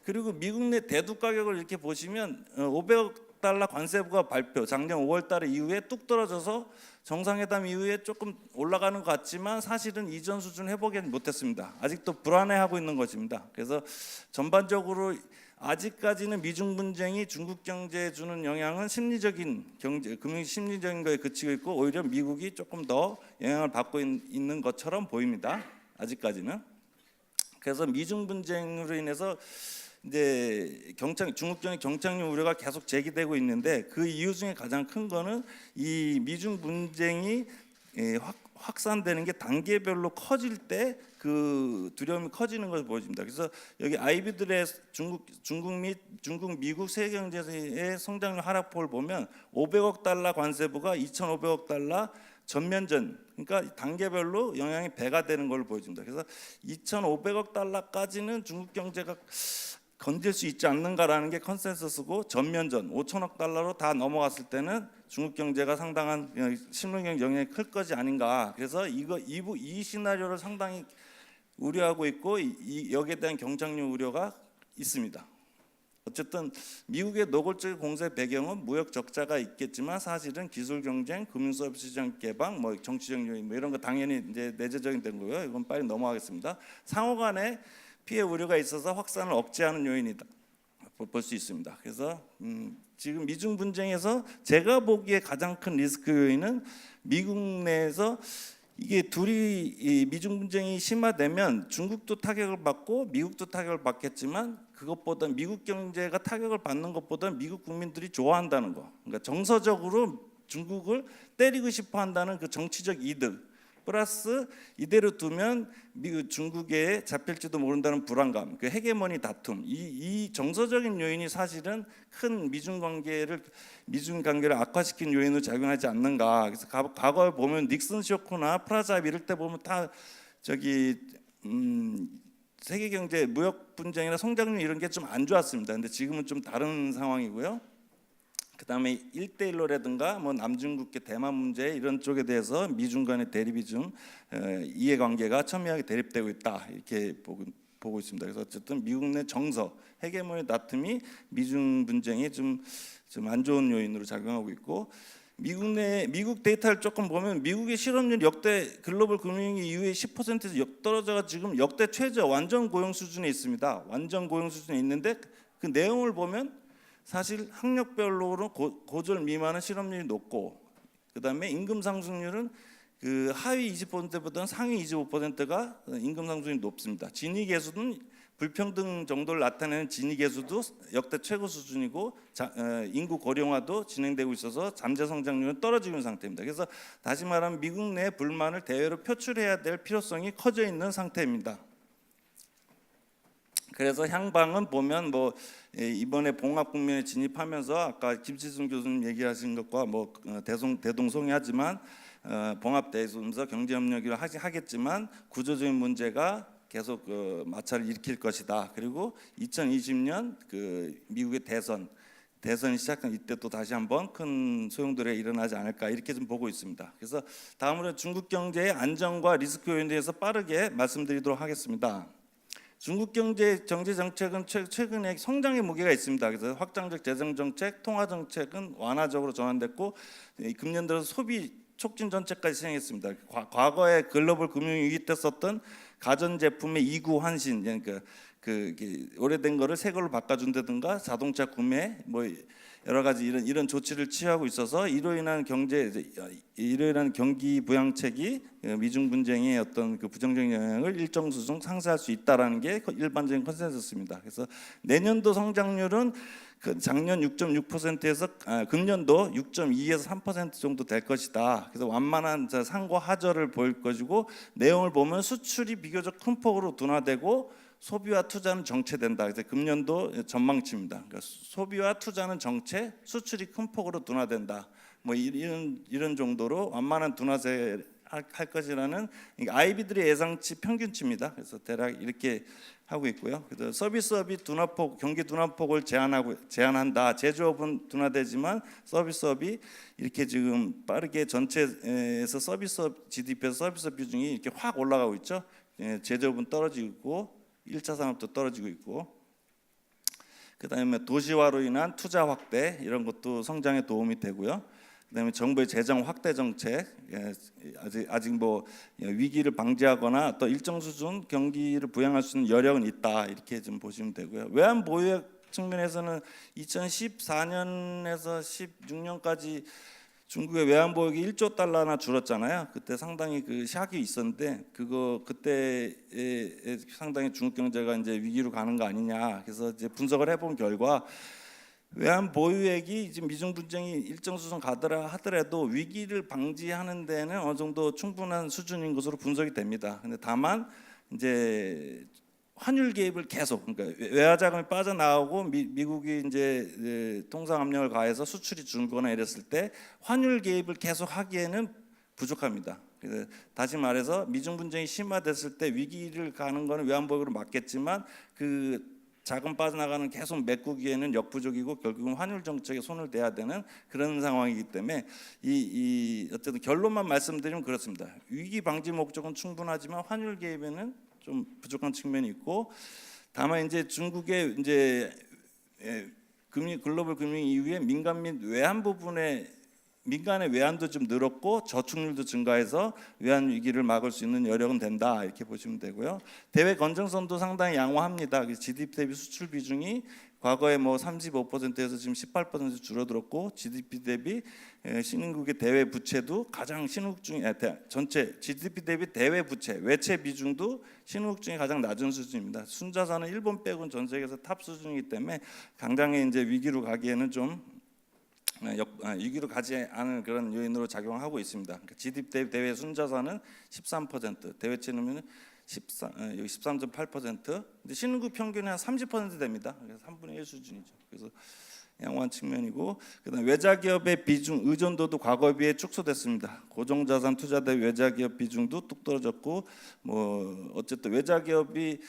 그리고 미국 내 대두 가격을 이렇게 보시면 500억 달러 관세부가 발표 작년 5월달에 이후에 뚝 떨어져서 정상회담 이후에 조금 올라가는 것 같지만 사실은 이전 수준 회복은 못했습니다. 아직도 불안해하고 있는 것입니다. 그래서 전반적으로 아직까지는 미중 분쟁이 중국 경제에 주는 영향은 심리적인 경제, 금융 심리적인 거에 그치고 있고 오히려 미국이 조금 더 영향을 받고 있는 것처럼 보입니다. 아직까지는. 그래서 미중 분쟁으로 인해서 이제 중국전의 경착륙 우려가 계속 제기되고 있는데 그 이유 중에 가장 큰 거는 이 미중 분쟁이 확산되는 게 단계별로 커질 때 그 두려움이 커지는 것을 보여줍니다. 그래서 여기 아이비들의 중국 미국 세계 경제의 성장률 하락폭을 보면 500억 달러 관세부가 2,500억 달러 전면전, 그러니까 단계별로 영향이 배가 되는 걸 보여줍니다. 그래서 2,500억 달러까지는 중국 경제가 건질 수 있지 않는가라는 게 컨센서스고, 전면전 5천억 달러로 다 넘어갔을 때는 중국 경제가 상당한 실물경 영향이 클 것이 아닌가. 그래서 이 시나리오를 상당히 우려하고 있고 여기에 대한 경착륙 우려가 있습니다. 어쨌든 미국의 노골적 공세 배경은 무역 적자가 있겠지만 사실은 기술 경쟁, 금융 서비스 시장 개방, 뭐 정치적 요인 뭐 이런 거 당연히 이제 내재적인 된 거고요. 이건 빨리 넘어가겠습니다. 상호간에 피해 우려가 있어서 확산을 억제하는 요인이다 볼 수 있습니다. 그래서 지금 미중 분쟁에서 제가 보기에 가장 큰 리스크 요인은 미국 내에서 이게 둘이 미중 분쟁이 심화되면 중국도 타격을 받고 미국도 타격을 받겠지만 그것보다 미국 경제가 타격을 받는 것보다 미국 국민들이 좋아한다는 거. 그러니까 정서적으로 중국을 때리고 싶어 한다는 그 정치적 이득. 플러스 이대로 두면 중국에 잡힐지도 모른다는 불안감, 그 헤게모니 다툼, 이 정서적인 요인이 사실은 큰 미중 관계를 악화시킨 요인으로 작용하지 않는가. 그래서 과거에 보면 닉슨 쇼크나 프라자합 이럴 때 보면 다 세계 경제 무역 분쟁이나 성장률 이런 게 좀 안 좋았습니다. 근데 지금은 좀 다른 상황이고요. 그다음에 1대1로라든가 뭐 남중국해 대만 문제 이런 쪽에 대해서 미중 간의 대립이 좀 이해관계가 첨예하게 대립되고 있다 이렇게 보고 있습니다. 그래서 어쨌든 미국 내 정서, 헤게모니 다툼이 미중 분쟁에 좀 안 좋은 요인으로 작용하고 있고, 미국 데이터를 조금 보면 미국의 실업률 역대 글로벌 금융위기 이후에 10%에서 떨어져가 지금 역대 최저 완전 고용 수준에 있습니다. 완전 고용 수준에 있는데 그 내용을 보면 사실 학력별로 고졸 미만은 실업률이 높고, 그다음에 임금 상승률은 그 하위 20%보다는 상위 25%가 임금 상승률이 높습니다. 진위 계수는 불평등 정도를 나타내는 진위 계수도 역대 최고 수준이고, 인구 고령화도 진행되고 있어서 잠재 성장률은 떨어지고 있는 상태입니다. 그래서 다시 말하면 미국 내 불만을 대외로 표출해야 될 필요성이 커져 있는 상태입니다. 그래서 향방은 보면 뭐 이번에 봉합 국면에 진입하면서 아까 김치순 교수님 얘기하신 것과 뭐 대동소이하지만 봉합 되면서 경제협력을 하겠지만 구조적인 문제가 계속 마찰을 일으킬 것이다. 그리고 2020년 그 미국의 대선이 시작한 이때 또 다시 한번 큰 소용돌이가 일어나지 않을까 이렇게 좀 보고 있습니다. 그래서 다음으로 중국 경제의 안정과 리스크 요인에 대해서 빠르게 말씀드리도록 하겠습니다. 중국 경제 정책은 최근에 성장의 무게가 있습니다. 그래서 확장적 재정 정책, 통화 정책은 완화적으로 전환됐고 금년 들어서 소비 촉진 정책까지 시행했습니다. 과거에 글로벌 금융위기 때 썼던 가전제품의 이구 환신, 그러니까 오래된 거를 새 걸로 바꿔준다든가 자동차 구매 뭐 여러 가지 이런 조치를 취하고 있어서 이로 인한 경기 부양책이 미중 분쟁의 어떤 그 부정적인 영향을 일정 수준 상쇄할 수 있다라는 게 일반적인 컨센서스입니다. 그래서 내년도 성장률은 그 작년 6.6%에서 금년도 6.2에서 3% 정도 될 것이다. 그래서 완만한 상고 하저를 보일 것이고, 내용을 보면 수출이 비교적 큰 폭으로 둔화되고 소비와 투자는 정체된다. 그래서 금년도 전망치입니다. 그러니까 소비와 투자는 정체, 수출이 큰 폭으로 둔화된다. 뭐 이런 정도로 완만한 둔화세 할 것이라는 아이비들의 예상치 평균치입니다. 그래서 대략 이렇게 하고 있고요. 그래서 서비스업이 경기 둔화폭을 제한한다. 제조업은 둔화되지만 서비스업이 이렇게 지금 빠르게 전체에서 서비스업 GDP에서 서비스업 비중이 이렇게 확 올라가고 있죠. 제조업은 떨어지고 있고 1차 산업도 떨어지고 있고, 그다음에 도시화로 인한 투자 확대 이런 것도 성장에 도움이 되고요. 그다음에 정부의 재정 확대 정책, 아직 뭐 위기를 방지하거나 또 일정 수준 경기를 부양할 수 있는 여력은 있다 이렇게 좀 보시면 되고요. 외환 보유액 측면에서는 2014년에서 16년까지 중국의 외환보유액이 1조 달러나 줄었잖아요. 그때 상당히 그 샥이 있었는데 그때 상당히 중국 경제가 이제 위기로 가는 거 아니냐. 그래서 이제 분석을 해본 결과 외환 보유액이 지금 미중 분쟁이 일정 수준 가더라 하더라도 위기를 방지하는 데는 어느 정도 충분한 수준인 것으로 분석이 됩니다. 근데 다만 이제 환율 개입을 계속, 그러니까 외화 자금이 빠져나오고 미국이 이제 통상 압력을 가해서 수출이 줄거나 이랬을 때 환율 개입을 계속 하기에는 부족합니다. 그래서 다시 말해서 미중 분쟁이 심화됐을 때 위기를 가는 거는 외환 보유액으로 막겠지만 그 자금 빠져나가는 계속 메꾸기에는 역부족이고 결국은 환율 정책에 손을 대야 되는 그런 상황이기 때문에 이 어쨌든 결론만 말씀드리면 그렇습니다. 위기 방지 목적은 충분하지만 환율 개입에는 좀 부족한 측면이 있고, 다만 이제 중국의 이제 글로벌 금융 이후에 민간 및 외환 부분에 민간의 외환도 좀 늘었고 저축률도 증가해서 외환 위기를 막을 수 있는 여력은 된다 이렇게 보시면 되고요. 대외 건전성도 상당히 양호합니다. GDP 대비 수출 비중이 과거에 뭐 35%에서 지금 18% 줄어들었고 GDP 대비 신흥국의 대외 부채도 가장 신흥국 중에 전체 GDP 대비 대외 부채 외채 비중도 신흥국 중에 가장 낮은 수준입니다. 순자산은 일본 빼고는 전 세계에서 탑 수준이기 때문에 당장에 이제 위기로 가기에는 좀 위기로 가지 않은 그런 요인으로 작용하고 있습니다. 그러니까 GDP 대비 대외 순자산은 13%, 대외채는 13.8%. 근데 신흥국 평균이 한 30% 됩니다. 그래서 3분의 1 수준이죠. 그래서 양호한 측면이고, 그다음 외자 기업의 비중 의존도도 과거에 비해 축소됐습니다. 고정자산 투자 대 외자 기업 비중도 뚝 떨어졌고, 뭐 어쨌든 외자 기업이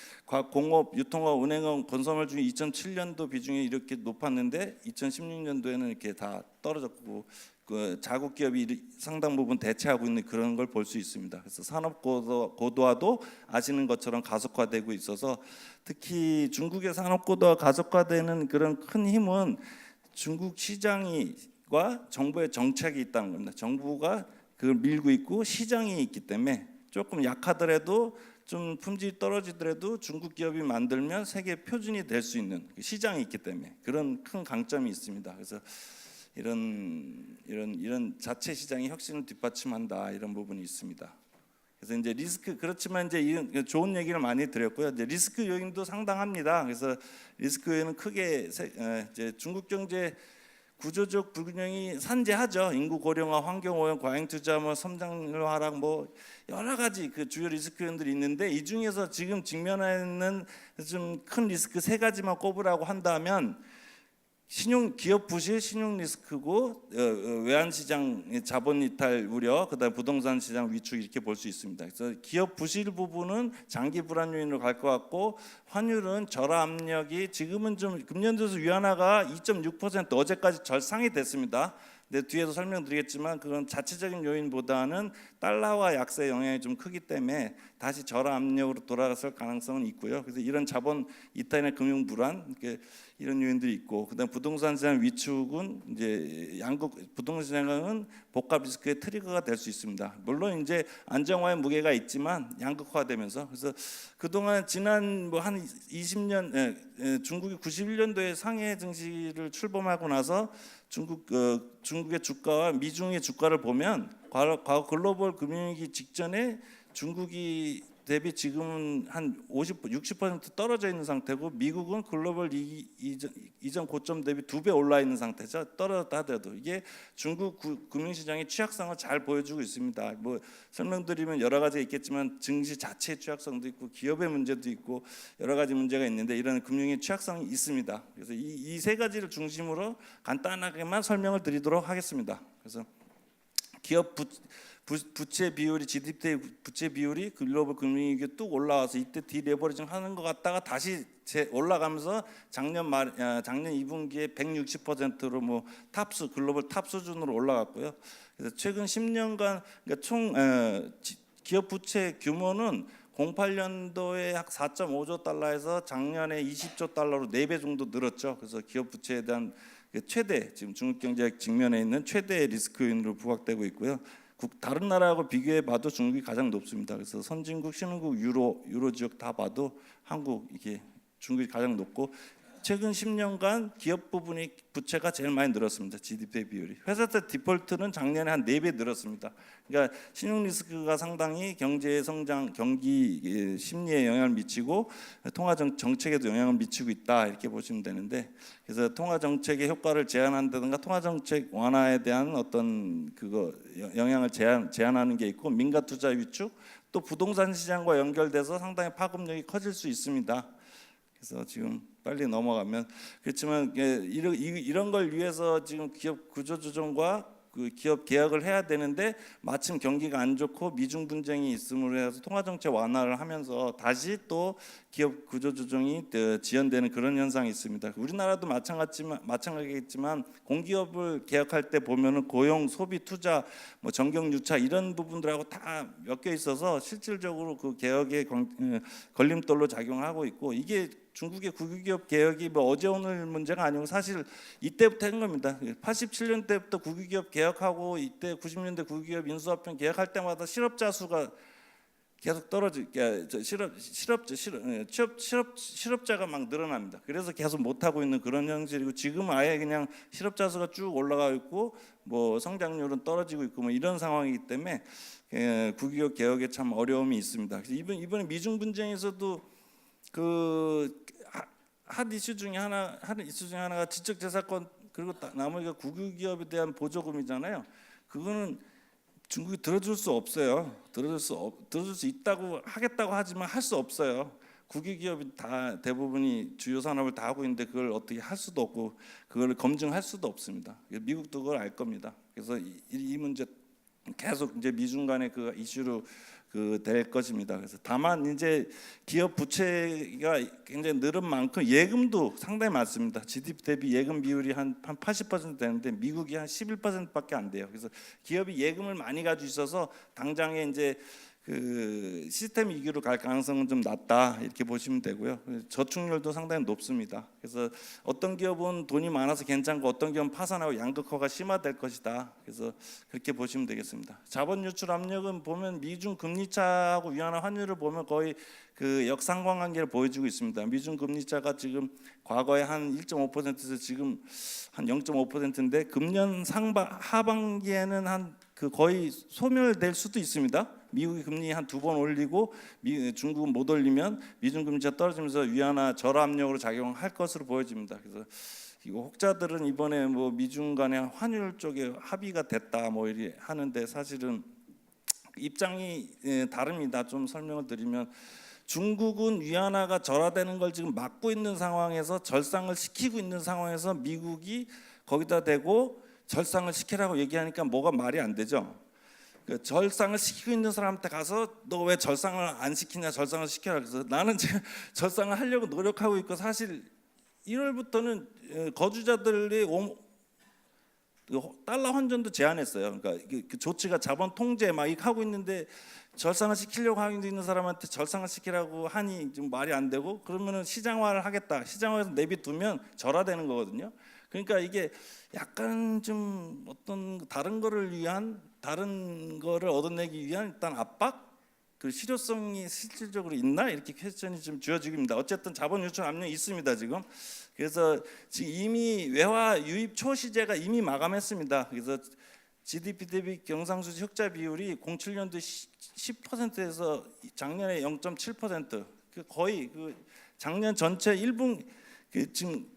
공업, 유통업, 은행업, 건설업 중에 2007년도 비중이 이렇게 높았는데 2016년도에는 이렇게 다 떨어졌고, 그 자국 기업이 상당 부분 대체하고 있는 그런 걸 볼 수 있습니다. 그래서 산업 고도화도 아시는 것처럼 가속화되고 있어서 특히 중국의 산업 고도화 가속화되는 그런 큰 힘은 중국 시장과 정부의 정책이 있다는 겁니다. 정부가 그걸 밀고 있고 시장이 있기 때문에 조금 약하더라도 좀 품질이 떨어지더라도 중국 기업이 만들면 세계 표준이 될 수 있는 시장이 있기 때문에 그런 큰 강점이 있습니다. 그래서 이런 자체 시장이 혁신을 뒷받침한다 이런 부분이 있습니다. 그래서 이제 리스크 그렇지만 이제 이런 좋은 얘기를 많이 드렸고요. 이제 리스크 요인도 상당합니다. 그래서 리스크 요인은 크게 이제 중국 경제 구조적 불균형이 산재하죠. 인구 고령화, 환경 오염, 과잉 투자, 뭐 성장률 하락, 뭐 여러 가지 그 주요 리스크 요인들이 있는데 이 중에서 지금 직면하는 좀 큰 리스크 세 가지만 꼽으라고 한다면. 기업 부실 신용 리스크고 외환 시장 자본 이탈 우려, 그다음 부동산 시장 위축 이렇게 볼 수 있습니다. 그래서 기업 부실 부분은 장기 불안 요인으로 갈 것 같고, 환율은 절하 압력이 지금은 좀 금년도에서 위안화가 2.6% 어제까지 절상이 됐습니다. 근데 뒤에서 설명드리겠지만 그건 자체적인 요인보다는 달러와 약세 영향이 좀 크기 때문에 다시 절하 압력으로 돌아갔을 가능성은 있고요. 그래서 이런 자본 이탈이나 금융 불안 이런 요인들이 있고, 그다음 부동산 시장 위축은 이제 양국 부동산 시장은 복합 리스크의 트리거가 될 수 있습니다. 물론 이제 안정화의 무게가 있지만 양극화되면서, 그래서 그동안 지난 뭐 한 20년 중국이 91년도에 상해 증시를 출범하고 나서 중국의 주가와 미중의 주가를 보면 과거 글로벌 금융위기 직전에 중국이 대비 지금은 한 60% 떨어져 있는 상태고, 미국은 글로벌 이전 고점 대비 2배 올라 있는 상태죠. 떨어졌다 하더라도 이게 중국 금융시장의 취약성을 잘 보여주고 있습니다. 뭐 설명드리면 여러 가지가 있겠지만 증시 자체의 취약성도 있고 기업의 문제도 있고 여러 가지 문제가 있는데 이런 금융의 취약성이 있습니다. 그래서 이 세 가지를 중심으로 간단하게만 설명을 드리도록 하겠습니다. 그래서 기업 부채 비율이 GDP 부채 비율이 글로벌 금융위기에 뚝 올라와서 이때 디레버리징 하는 것 같다가 다시 올라가면서 작년 2분기에 160%로 뭐 탑수 글로벌 탑 수준으로 올라갔고요. 그래서 최근 10년간 그러니까 총 기업 부채 규모는 08년도에 약 4.5조 달러에서 작년에 20조 달러로 4배 정도 늘었죠. 그래서 기업 부채에 대한 최대 지금 중국 경제 직면에 있는 최대 리스크 요인으로 부각되고 있고요. 다른 나라하고 비교해 봐도 중국이 가장 높습니다. 그래서 선진국, 신흥국, 유로 지역 다 봐도 한국 이게 중국이 가장 높고 최근 10년간 기업 부분이 부채가 제일 많이 늘었습니다. GDP 대비 비율이. 회사채 디폴트는 작년에 한 4배 늘었습니다. 그러니까 신용 리스크가 상당히 경제 성장, 경기 심리에 영향을 미치고 통화 정책에도 영향을 미치고 있다 이렇게 보시면 되는데, 그래서 통화 정책의 효과를 제한한다든가 통화 정책 완화에 대한 어떤 영향을 제한하는 게 있고, 민가 투자 위축, 또 부동산 시장과 연결돼서 상당히 파급력이 커질 수 있습니다. 그래서 지금 빨리 넘어가면, 그렇지만 이런 걸 위해서 지금 기업 구조조정과 그 기업 개혁을 해야 되는데 마침 경기가 안 좋고 미중 분쟁이 있음으로 해서 통화정책 완화를 하면서 다시 또 기업 구조조정이 지연되는 그런 현상이 있습니다. 우리나라도 마찬가지겠지만 공기업을 개혁할 때 보면은 고용, 소비, 투자, 뭐 정경유착 이런 부분들하고 다 엮여 있어서 실질적으로 그 개혁의 걸림돌로 작용하고 있고, 이게 중국의 국유기업 개혁이 뭐 어제 오늘 문제가 아니고 사실 이때부터 한 겁니다. 87년 때부터 국유기업 개혁하고 이때 90년대 국유기업 인수합병 개혁할 때마다 실업자 수가 계속 실업자가 막 늘어납니다. 그래서 계속 못 하고 있는 그런 현실이고, 지금 아예 그냥 실업자 수가 쭉 올라가고 있고 뭐 성장률은 떨어지고 있고 뭐 이런 상황이기 때문에 국유기업 개혁에 참 어려움이 있습니다. 그래서 이번에 미중 분쟁에서도 한 이슈 중에 하나가 지적재산권, 그리고 나머지가 국유기업에 대한 보조금이잖아요. 그거는 중국이 들어줄 수 없어요. 들어줄 수 있다고 하겠다고 하지만 할 수 없어요. 국유기업이 다 대부분이 주요 산업을 다 하고 있는데 그걸 어떻게 할 수도 없고 그걸 검증할 수도 없습니다. 미국도 그걸 알 겁니다. 그래서 이 문제 계속 이제 미중 간의 그 이슈로 될 것입니다. 그래서 다만 이제 기업 부채가 굉장히 늘은 만큼 예금도 상당히 많습니다. GDP 대비 예금 비율이 한 80% 되는데 미국이 한 11%밖에 안 돼요. 그래서 기업이 예금을 많이 가지고 있어서 당장에 이제 그 시스템 위기로 갈 가능성은 좀 낮다 이렇게 보시면 되고요. 저축률도 상당히 높습니다. 그래서 어떤 기업은 돈이 많아서 괜찮고 어떤 기업은 파산하고 양극화가 심화될 것이다. 그래서 그렇게 보시면 되겠습니다. 자본 유출 압력은 보면 미중 금리차하고 위안화 환율을 보면 거의 그 역상관관계를 보여주고 있습니다. 미중 금리차가 지금 과거에 한 1.5%에서 지금 한 0.5%인데 금년 하반기에는 한 거의 소멸될 수도 있습니다. 미국이 금리 한 2번 올리고 중국은 못 올리면 미중 금리가 떨어지면서 위안화 절하 압력으로 작용할 것으로 보여집니다. 그래서 이거 혹자들은 이번에 뭐 미중 간의 환율 쪽에 합의가 됐다 뭐 이렇게 하는데 사실은 입장이 다릅니다. 좀 설명을 드리면, 중국은 위안화가 절하되는 걸 지금 막고 있는 상황에서 절상을 시키고 있는 상황에서 미국이 거기다 대고 절상을 시키라고 얘기하니까 뭐가 말이 안 되죠. 절상을 시키고 있는 사람한테 가서 너 왜 절상을 안 시키냐, 절상을 시켜라. 그래서 나는 지금 절상을 하려고 노력하고 있고, 사실 1월부터는 거주자들이 달러 환전도 제한했어요. 그러니까 그 조치가 자본 통제 막 이렇게 하고 있는데 절상을 시키려고 하고 있는 사람한테 절상을 시키라고 하니 좀 말이 안 되고, 그러면은 시장화를 하겠다. 시장화해서 내비두면 절하되는 거거든요. 그러니까 이게 약간 좀 어떤 다른 거를 얻어내기 위한 일단 압박, 그 실효성이 실질적으로 있나 이렇게 퀘스천이 좀 주어지기입니다. 어쨌든 자본 유출 압력이 있습니다 지금. 그래서 지금 이미 외화 유입 초시제가 이미 마감했습니다. 그래서 GDP 대비 경상수지 흑자 비율이 07년도 10%에서 작년에 0.7%, 거의 작년 전체 1분 지금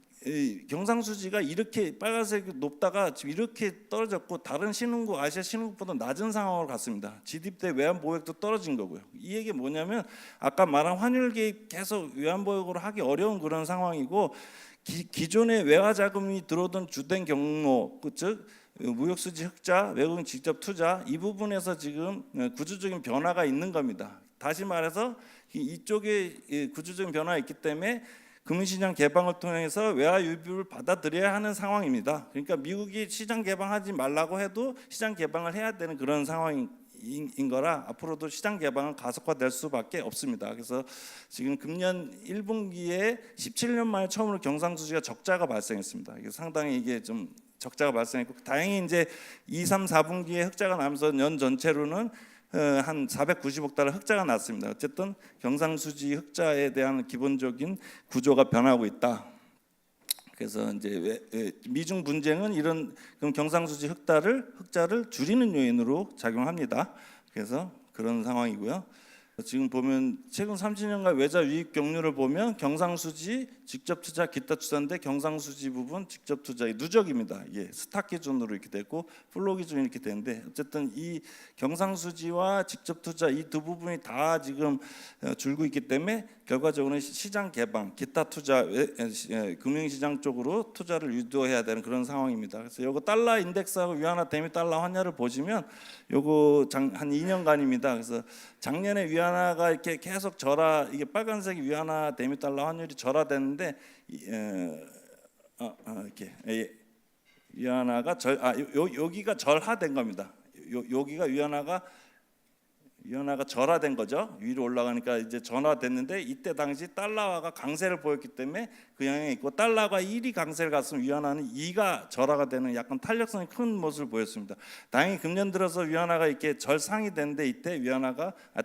경상수지가 이렇게 빨간색 높다가 지금 이렇게 떨어졌고, 다른 신흥국, 아시아 신흥국보다 낮은 상황으로 갔습니다. GDP 대 외환 보역도 떨어진 거고요. 이 얘기 뭐냐면 아까 말한 환율 개입 계속 외환 보역으로 하기 어려운 그런 상황이고, 기존의 외화 자금이 들어오던 주된 경로, 즉 무역수지 흑자, 외국인 직접 투자, 이 부분에서 지금 구조적인 변화가 있는 겁니다. 다시 말해서 이쪽에 구조적인 변화가 있기 때문에 금융시장 개방을 통해서 외화 유입을 받아들여야 하는 상황입니다. 그러니까 미국이 시장 개방하지 말라고 해도 시장 개방을 해야 되는 그런 상황인 거라 앞으로도 시장 개방은 가속화될 수밖에 없습니다. 그래서 지금 금년 1분기에 17년 만에 처음으로 경상수지가 적자가 발생했습니다. 이게 상당히 이게 좀 적자가 발생했고, 다행히 이제 2, 3, 4분기에 흑자가 나면서 년 전체로는 한 490억 달러 흑자가 났습니다. 어쨌든 경상수지 흑자에 대한 기본적인 구조가 변하고 있다. 그래서 이제 미중 분쟁은 이런 그럼 경상수지 흑자를 줄이는 요인으로 작용합니다. 그래서 그런 상황이고요. 지금 보면 최근 30년간 외자 유입 경률을 보면 경상수지 직접 투자 기타 투자인데 경상수지 부분 직접 투자의 누적입니다. 이게 스탁 기준으로 이렇게 되고 플로우 기준이 이렇게 되는데 어쨌든 이 경상수지와 직접 투자 이 두 부분이 다 지금 줄고 있기 때문에 결과적으로는 시장 개방, 기타 투자, 금융시장 쪽으로 투자를 유도해야 되는 그런 상황입니다. 그래서 요거 달러 인덱스하고 위안화 대미 달러 환율을 보시면 요거 한 2년간입니다. 그래서 작년에 위안화가 이렇게 계속 이게 빨간색이 위안화 대미 달러 환율이 절하됐는데 이렇게 위안화가 여기가 절하된 겁니다. 여기가 위안화가 절하된 거죠. 위로 올라가니까 이제 전화됐는데 이때 당시 달러화가 강세를 보였기 때문에 그 영향이 있고 달러가 1이 강세를 갔으면 위안화는 2가 절하가 되는 약간 탄력성이 큰 모습을 보였습니다. 다행히 금년 들어서 위안화가 이렇게 절상이 됐는데 이때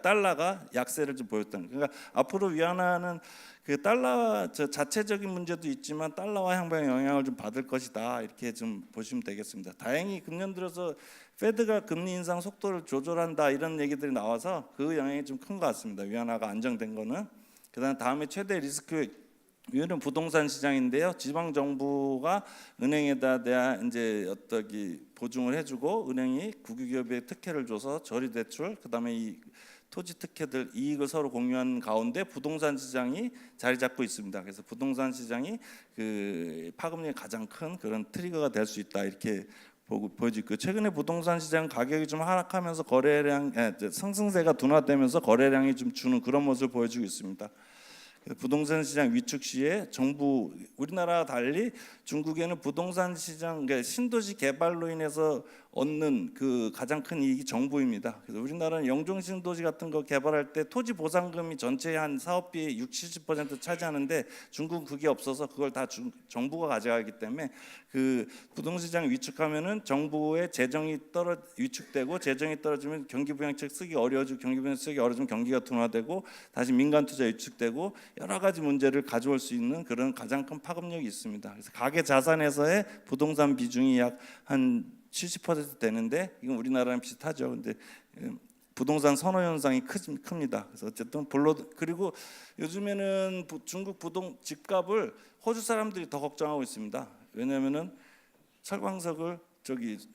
달러가 약세를 좀 보였던. 그러니까 앞으로 위안화는 그 달러 자체적인 문제도 있지만 달러화 향방에 영향을 좀 받을 것이다 이렇게 좀 보시면 되겠습니다. 다행히 금년 들어서 페드가 금리 인상 속도를 조절한다 이런 얘기들이 나와서 그 영향이 좀 큰 것 같습니다. 위안화가 안정된 거는. 그다음 다음에 최대 리스크 요인은 부동산 시장인데요. 지방 정부가 은행에다 대한 이제 어떻게 보증을 해주고 은행이 국유기업에 특혜를 줘서 저리 대출 그다음에 이 토지 특혜들 이익을 서로 공유하는 가운데 부동산 시장이 자리 잡고 있습니다. 그래서 부동산 시장이 그 파급력이 가장 큰 그런 트리거가 될 수 있다 이렇게 보여지고 최근에 부동산 시장 가격이 좀 하락하면서 거래량 상승세가 둔화되면서 거래량이 좀 주는 그런 모습을 보여주고 있습니다. 부동산 시장 위축 시에 정부 우리나라와 달리 중국에는 부동산 시장 그러니까 신도시 개발로 인해서 얻는 그 가장 큰 이익이 정부입니다. 그래서 우리나라는 영종 신도시 같은 거 개발할 때 토지 보상금이 전체의 한 사업비의 60-70% 차지하는데 중국은 그게 없어서 그걸 다 정부가 가져가기 때문에 그 부동산 시장 위축하면은 정부의 재정이 위축되고 재정이 떨어지면 경기부양책 쓰기 어려워지고 경기부양책 쓰기 어려워지면 경기가 둔화되고 다시 민간 투자 위축되고 여러 가지 문제를 가져올 수 있는 그런 가장 큰 파급력이 있습니다. 그래서 가계 자산에서의 부동산 비중이 약 한 70% 되는데 이건 우리나라랑 비슷하죠. 근데 부동산 선호 현상이 큽니다. 그래서 어쨌든 그리고 요즘에는 중국 집값을 호주 사람들이 더 걱정하고 있습니다. 왜냐하면은 철광석을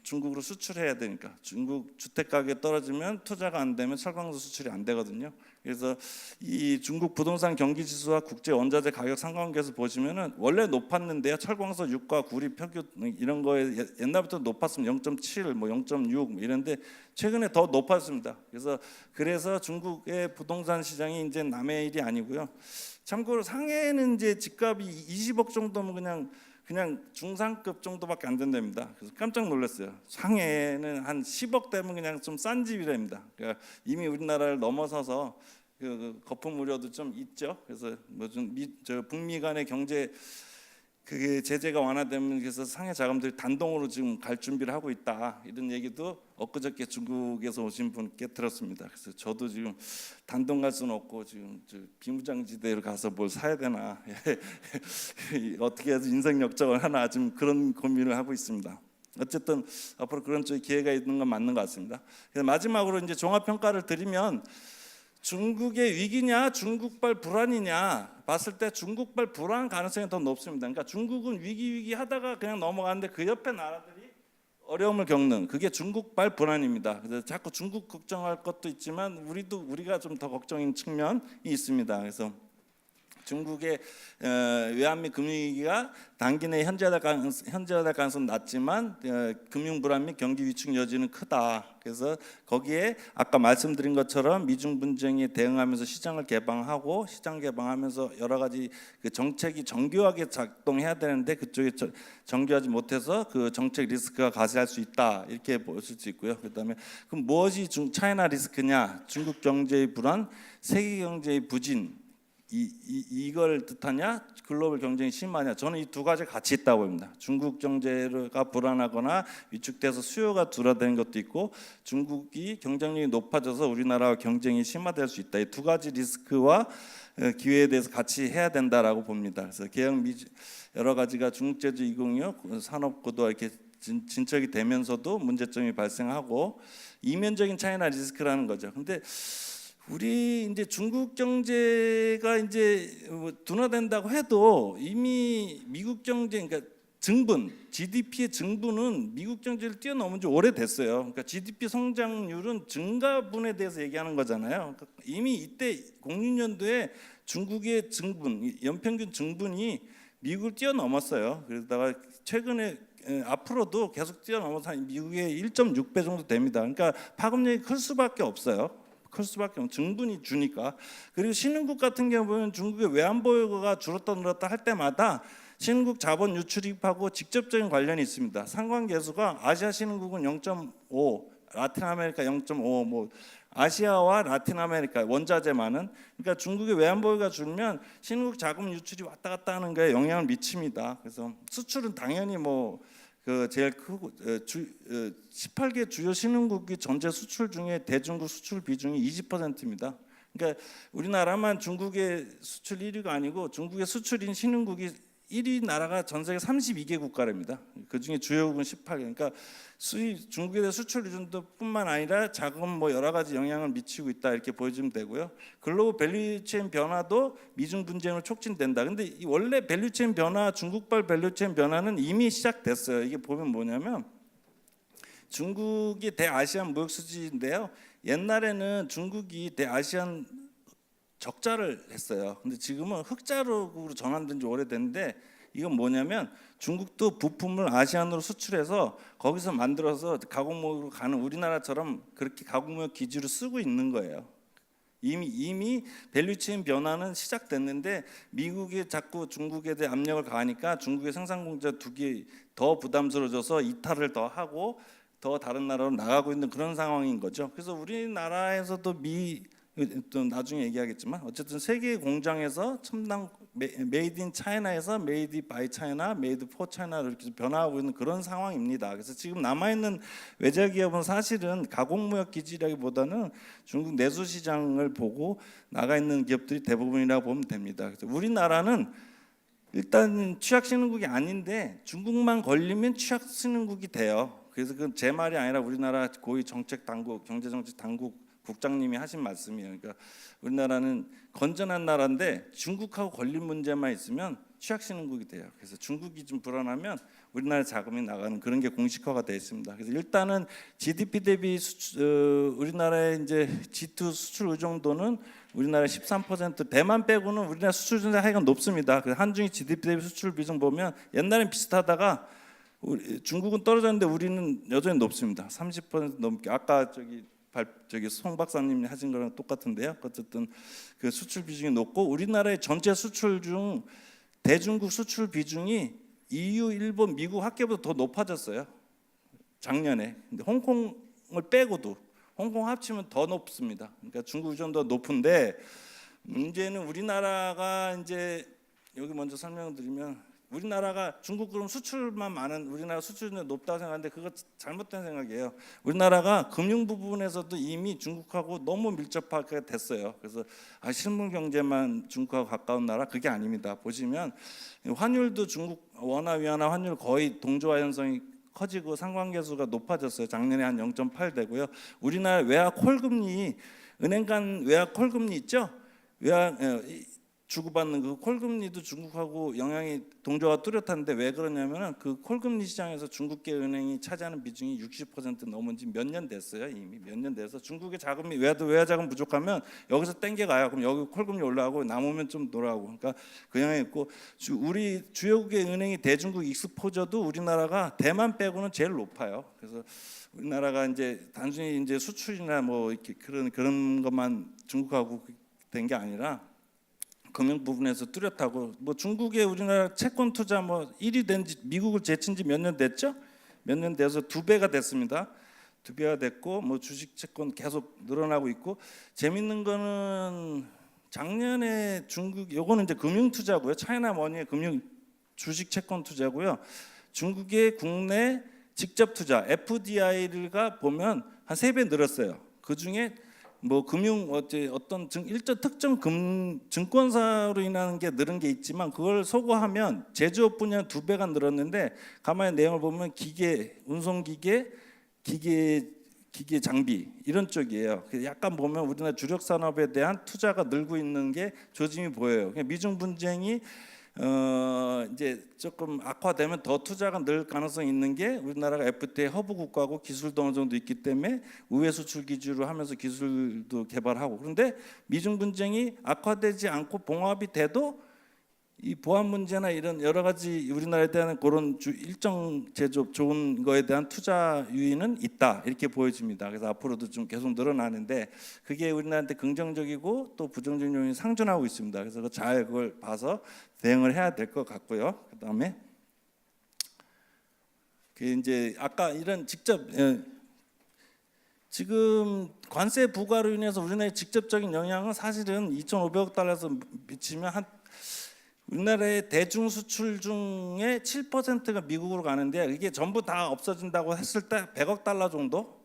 중국으로 수출해야 되니까 중국 주택 가격이 떨어지면 투자가 안 되면 철광석 수출이 안 되거든요. 그래서 이 중국 부동산 경기 지수와 국제 원자재 가격 상관관계에서 보시면은 원래 높았는데요. 철광석 6과 구리 평균 이런 거에 옛날부터 높았으면 0.7, 뭐 0.6 이런데 최근에 더 높았습니다. 그래서 중국의 부동산 시장이 이제 남의 일이 아니고요. 참고로 상해는 이제 집값이 20억 정도면 그냥 중상급 정도밖에 안 된답니다. 그래서 깜짝 놀랐어요. 상해는 한 10억 되면 그냥 좀 싼 집이랍니다. 그러니까 이미 우리나라를 넘어서서 그 거품 우려도 좀 있죠. 그래서 북미 간의 경제 그게 제재가 완화되면 그래서 상해 자금들이 단동으로 지금 갈 준비를 하고 있다 이런 얘기도 엊그저께 중국에서 오신 분께 들었습니다. 그래서 저도 지금 단동 갈 수는 없고 지금 비무장지대로 가서 뭘 사야 되나 어떻게 해서 인생 역적을 하나 지금 그런 고민을 하고 있습니다. 어쨌든 앞으로 그런 쪽에 기회가 있는 건 맞는 것 같습니다. 그래서 마지막으로 이제 종합 평가를 드리면. 중국의 위기냐 중국발 불안이냐 봤을 때 중국발 불안 가능성이 더 높습니다. 그러니까 중국은 위기 하다가 그냥 넘어가는데 그 옆에 나라들이 어려움을 겪는 그게 중국발 불안입니다. 그래서 자꾸 중국 걱정할 것도 있지만 우리가 좀 더 걱정인 측면이 있습니다. 그래서 중국의 외환 및 금융위기가 단기 내에 현재화될 가능성은 낮지만 금융 불안 및 경기 위축 여지는 크다. 그래서 거기에 아까 말씀드린 것처럼 미중 분쟁에 대응하면서 시장을 개방하고 시장 개방하면서 여러 가지 그 정책이 정교하게 작동해야 되는데 그쪽에 정교하지 못해서 그 정책 리스크가 가세할 수 있다 이렇게 보실 수 있고요. 그다음에 그럼 무엇이 차이나 리스크냐? 중국 경제의 불안, 세계 경제의 부진. 이걸 뜻하냐? 글로벌 경쟁이 심하냐? 저는 이 두 가지 같이 있다고 봅니다. 중국 경제가 불안하거나 위축돼서 수요가 줄어드는 것도 있고, 중국이 경쟁력이 높아져서 우리나라와 경쟁이 심화될 수 있다. 이 두 가지 리스크와 기회에 대해서 같이 해야 된다라고 봅니다. 그래서 개혁 여러 가지가 중국 제조 2025 산업구도 이렇게 진척이 되면서도 문제점이 발생하고, 이면적인 차이나 리스크라는 거죠. 근데 우리 이제 중국 경제가 이제 둔화된다고 해도 이미 미국 경제, 그러니까 증분, GDP의 증분은 미국 경제를 뛰어넘은 지 오래됐어요. 그러니까 GDP 성장률은 증가분에 대해서 얘기하는 거잖아요. 그러니까 이미 이때 06년도에 중국의 증분, 연평균 증분이 미국을 뛰어넘었어요. 그러다가 최근에 앞으로도 계속 뛰어넘어서 미국의 1.6배 정도 됩니다. 그러니까 파급력이 클 수밖에 없어요. 클 수밖에 없는 증분이 주니까. 그리고 신흥국 같은 경우 보면 중국의 외환보유고가 줄었다 늘었다 할 때마다 신흥국 자본 유출입하고 직접적인 관련이 있습니다. 상관계수가 아시아 신흥국은 0.5, 라틴 아메리카 0.5, 뭐 아시아와 라틴 아메리카 원자재만은, 그러니까 중국의 외환보유가 줄면 신흥국 자금 유출이 왔다 갔다 하는 거에 영향을 미칩니다. 그래서 수출은 당연히 뭐 그 제일 크고 18개 주요 신흥국이 전체 수출 중에 대중국 수출 비중이 20%입니다. 그러니까 우리나라만 중국의 수출 1위가 아니고 중국의 수출인 신흥국이 1위 나라가 전 세계 32개 국가랍니다. 그 중에 주요국은 18개. 그러니까 중국에 대한 수출 의존도뿐만 아니라 자금 뭐 여러 가지 영향을 미치고 있다 이렇게 보여주면 되고요. 글로벌 밸류체인 변화도 미중 분쟁으로 촉진된다. 근데 이 원래 밸류체인 변화, 중국발 밸류체인 변화는 이미 시작됐어요. 이게 보면 뭐냐면 중국이 대아시안 무역 수지인데요. 옛날에는 중국이 대아시안 적자를 했어요. 근데 지금은 흑자로 전환된 지 오래됐는데, 이건 뭐냐면 중국도 부품을 아시안으로 수출해서 거기서 만들어서 가공무역으로 가는, 우리나라처럼 그렇게 가공무역 기지로 쓰고 있는 거예요. 이미 밸류체인 변화는 시작됐는데 미국이 자꾸 중국에 대해 압력을 가하니까 중국의 생산 공장 두기 더 부담스러워져서 이탈을 더 하고 더 다른 나라로 나가고 있는 그런 상황인 거죠. 그래서 우리나라에서도 또 나중에 얘기하겠지만 어쨌든 세계 공장에서 첨단 메이드 인 차이나에서 메이드 바이 차이나, 메이드 포 차이나로 이렇게 변화하고 있는 그런 상황입니다. 그래서 지금 남아 있는 외자 기업은 사실은 가공무역 기지라기보다는 중국 내수 시장을 보고 나가 있는 기업들이 대부분이라고 보면 됩니다. 그래서 우리나라는 일단 취약 신흥국이 아닌데 중국만 걸리면 취약 신흥국이 돼요. 그래서 그건 제 말이 아니라 우리나라 고위 정책 당국, 경제정책 당국 국장님이 하신 말씀이에요. 그러니까 우리나라는 건전한 나라인데 중국하고 걸린 문제만 있으면 취약 신흥국이 돼요. 그래서 중국이 좀 불안하면 우리나라 자금이 나가는 그런 게 공식화가 되어 있습니다. 그래서 일단은 GDP 대비 우리나라의 이제 G2 수출 의존도는 우리나라 13%, 대만 빼고는 우리나라 수출 증가 하여간 높습니다. 그래서 한중이 GDP 대비 수출 비중 보면 옛날엔 비슷하다가 중국은 떨어졌는데 우리는 여전히 높습니다. 30% 넘게. 아까 저기 송 박사님이 하신 거랑 똑같은데요. 어쨌든 그 수출 비중이 높고 우리나라의 전체 수출 중 대중국 수출 비중이 EU, 일본, 미국 합계보다 더 높아졌어요. 작년에. 근데 홍콩을 빼고도 홍콩 합치면 더 높습니다. 그러니까 중국 의존도가 높은데 문제는 우리나라가 이제 여기 먼저 설명드리면 우리나라가 중국 그럼 수출만 많은 우리나라 수출이 높다고 생각하는데 그거 잘못된 생각이에요. 우리나라가 금융 부분에서도 이미 중국하고 너무 밀접하게 됐어요. 그래서 실물 경제만 중국하고 가까운 나라 그게 아닙니다. 보시면 환율도 중국 원화 위안화 환율 거의 동조화 현상이 커지고 상관계수가 높아졌어요. 작년에 한 0.8 되고요. 우리나라 외화 콜금리, 은행 간 외화 콜금리 있죠? 외화 주고받는 그 콜금리도 중국하고 영향이 동조가 뚜렷한데 왜 그러냐면은 그 콜금리 시장에서 중국계 은행이 차지하는 비중이 60% 넘은 지 몇 년 됐어요. 이미 몇 년 돼서 중국의 자금이 외화 자금 부족하면 여기서 땡겨가요. 그럼 여기 콜금리 올라가고 남으면 좀 돌아가고. 그러니까 그 영향이 있고 우리 주요국의 은행이 대중국 익스포저도 우리나라가 대만 빼고는 제일 높아요. 그래서 우리나라가 이제 단순히 이제 수출이나 뭐 이렇게 그런 것만 중국하고 된 게 아니라 금융 부분에서 뚜렷하고 뭐 중국에 우리나라 채권 투자 뭐 1위 된 지 미국을 제친 지 몇 년 됐죠? 몇 년 돼서 2배가 됐습니다. 2배가 됐고 뭐 주식 채권 계속 늘어나고 있고 재밌는 거는 작년에 중국 요거는 이제 금융 투자고요. 차이나 머니의 금융 주식 채권 투자고요. 중국의 국내 직접 투자 FDI가 보면 한 3배 늘었어요. 그 중에 뭐 금융 어떤 일정 특정 증권사로 인한 게 늘은 게 있지만 그걸 소거하면 제조업 분야 2배가 늘었는데 가만히 내용을 보면 기계, 운송기계, 기계 장비 이런 쪽이에요. 약간 보면 우리나라 주력 산업에 대한 투자가 늘고 있는 게 조짐이 보여요. 미중 분쟁이 이제 조금 악화되면 더 투자가 늘 가능성이 있는 게 우리나라가 FTA 허브 국가고 기술도 어느 정도 있기 때문에 우회 수출 기준으로 하면서 기술도 개발하고 그런데 미중 분쟁이 악화되지 않고 봉합이 돼도 이 보안 문제나 이런 여러 가지 우리나라에 대한 그런 일정 제조업 좋은 거에 대한 투자 유인은 있다 이렇게 보여집니다. 그래서 앞으로도 좀 계속 늘어나는데 그게 우리나라한테 긍정적이고 또 부정적인 요인이 상존하고 있습니다. 그래서 잘 그걸 봐서 대응을 해야 될 것 같고요. 그다음에 그 이제 아까 이런 직접 지금 관세 부과로 인해서 우리나라의 직접적인 영향은 사실은 2,500억 달러에서 미치면 한 우리나라의 대중 수출 중에 7%가 미국으로 가는데 이게 전부 다 없어진다고 했을 때 100억 달러 정도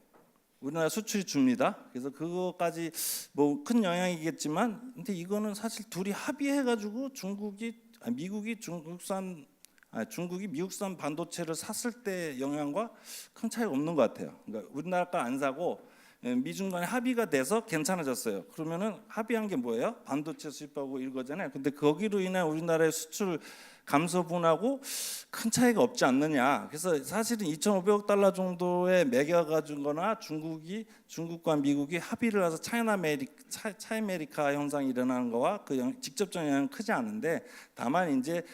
우리나라 수출이 줍니다. 그래서 그거까지 뭐 큰 영향이겠지만 근데 이거는 사실 둘이 합의해 가지고 미국이 미국산 반도체를 샀을 때 영향과 큰 차이가 없는 것 같아요. 그러니까 우리나라 거 안 사고 미중 간에 합의가 돼서 괜찮아졌어요. 그러면은 합의한 게 뭐예요? 반도체 수입하고 이거잖아요. 근데 거기로 인해 우리나라의 수출 감소분하고 큰 차이가 없지 않느냐. 그래서 사실은 2,500억 달러 정도의 매겨가 준 거나 중국과 미국이 합의를 해서 차이메리카 현상이 일어나는 거와 그 직접적인 영향은 크지 않은데 다만 이제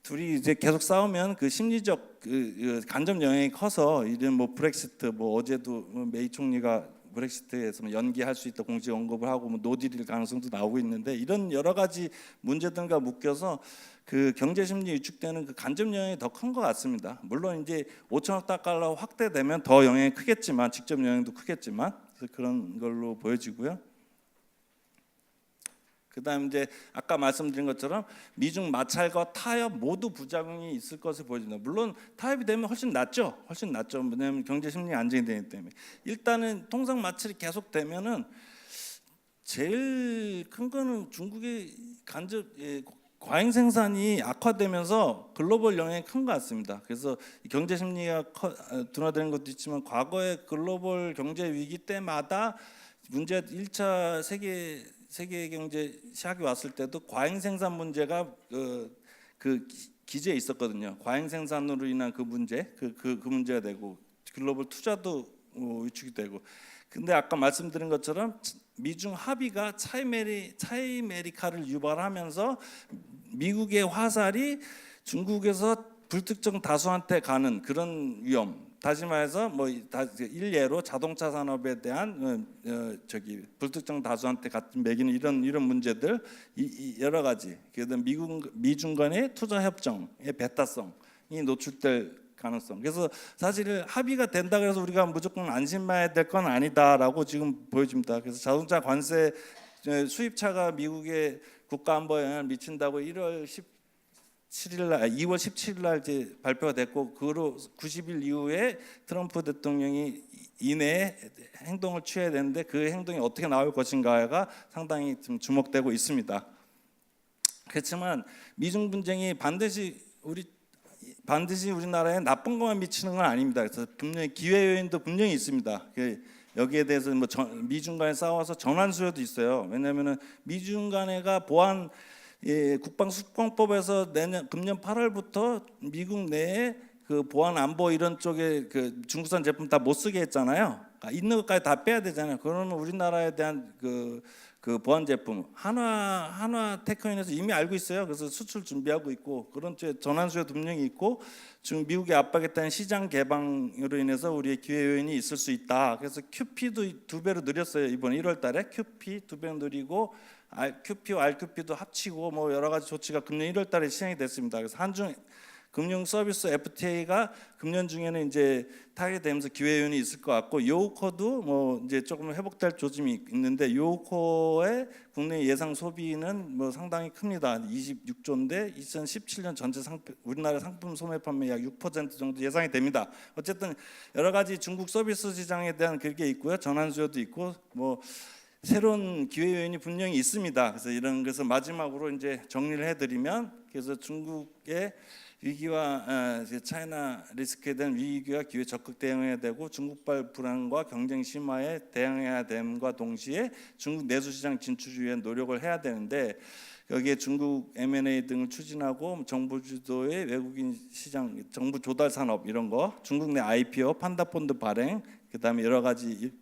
둘이 이제 계속 싸우면 그 심리적 그 간접 영향이 커서 이런 뭐 브렉시트 뭐 어제도 메이 총리가 브렉시트에서 연기할 수 있다 공식 언급을 하고 뭐 노딜일 가능성도 나오고 있는데 이런 여러 가지 문제들과 묶여서 그 경제 심리 위축되는 그 간접 영향이 더 큰 것 같습니다. 물론 이제 5천억 달러 확대되면 더 영향이 크겠지만 직접 영향도 크겠지만 그런 걸로 보여지고요. 그다음 이제 아까 말씀드린 것처럼 미중 마찰과 타협 모두 부작용이 있을 것을 보여집니다. 물론 타협이 되면 훨씬 낫죠. 왜냐하면 경제 심리가 안정이 되기 때문에 일단은 통상 마찰이 계속되면은 제일 큰 거는 중국의 과잉 생산이 악화되면서 글로벌 영향이 큰 것 같습니다. 그래서 경제 심리가 둔화되는 것도 있지만 과거의 글로벌 경제 위기 때마다 문제 1차 세계 경제 시작이 왔을 때도 과잉 생산 문제가 그 기제에 있었거든요. 과잉 생산으로 인한 그 문제, 그 문제가 되고 글로벌 투자도 위축이 되고. 근데 아까 말씀드린 것처럼 미중 합의가 차이메리카를 유발하면서 미국의 화살이 중국에서 불특정 다수한테 가는 그런 위험. 다시 말해서 뭐 일례로 자동차 산업에 대한 불특정 다수한테 같은 매기는 이런 문제들 여러 가지. 그래서 미중 간의 투자 협정의 배타성이 노출될 가능성. 그래서 사실 합의가 된다 그래서 우리가 무조건 안심해야 될 건 아니다라고 지금 보여집니다. 그래서 자동차 관세 수입차가 미국의 국가 안보에 영향을 미친다고 2월 17일 날 이제 발표가 됐고 그로 90일 이후에 트럼프 대통령이 이내에 행동을 취해야 되는데 그 행동이 어떻게 나올 것인가가 상당히 좀 주목되고 있습니다. 그렇지만 미중 분쟁이 반드시 우리나라에 나쁜 것만 미치는 건 아닙니다. 그래서 분명히 기회 요인도 분명히 있습니다. 여기에 대해서 뭐 미중 간에 싸워서 전환 수요도 있어요. 왜냐하면은 미중 간에가 보안 국방수권법에서 금년 8월부터 미국 내에 그 보안 안보 이런 쪽에 그 중국산 제품 다 못 쓰게 했잖아요. 있는 것까지 다 빼야 되잖아요. 그러면 우리나라에 대한 그 보안 제품 한화 테크인에서 이미 알고 있어요. 그래서 수출 준비하고 있고 그런 쪽에 전환 수요도 분명히 있고 지금 미국의 압박에 따른 시장 개방으로 인해서 우리의 기회 요인이 있을 수 있다. 그래서 QP도 2배로 늘렸어요. 이번 1월달에 QP 2배 늘리고 QP와 RQP도 합치고 뭐 여러 가지 조치가 금년 1월달에 시행이 됐습니다. 그래서 한중 금융 서비스 FTA가 금년 중에는 이제 타결되면서 기회 요인이 있을 것 같고, 요코도 뭐 이제 조금 회복될 조짐이 있는데, 요코의 국내 예상 소비는 뭐 상당히 큽니다. 26조인데 2017년 전체 우리나라 상품 소매 판매 약 6% 정도 예상이 됩니다. 어쨌든 여러 가지 중국 서비스 시장에 대한 그게 있고요. 전환 수요도 있고 뭐 새로운 기회 요인이 분명히 있습니다. 그래서 이런 것을 마지막으로 이제 정리를 해드리면, 그래서 중국의 위기와 차이나 리스크에 대한 위기와 기회 적극 대응해야 되고, 중국발 불안과 경쟁 심화에 대응해야 됨과 동시에 중국 내수 시장 진출을 위한 노력을 해야 되는데, 여기에 중국 M&A 등을 추진하고 정부 주도의 외국인 시장, 정부 조달 산업 이런 거, 중국 내 IPO, 판다펀드 발행, 그다음에 여러 가지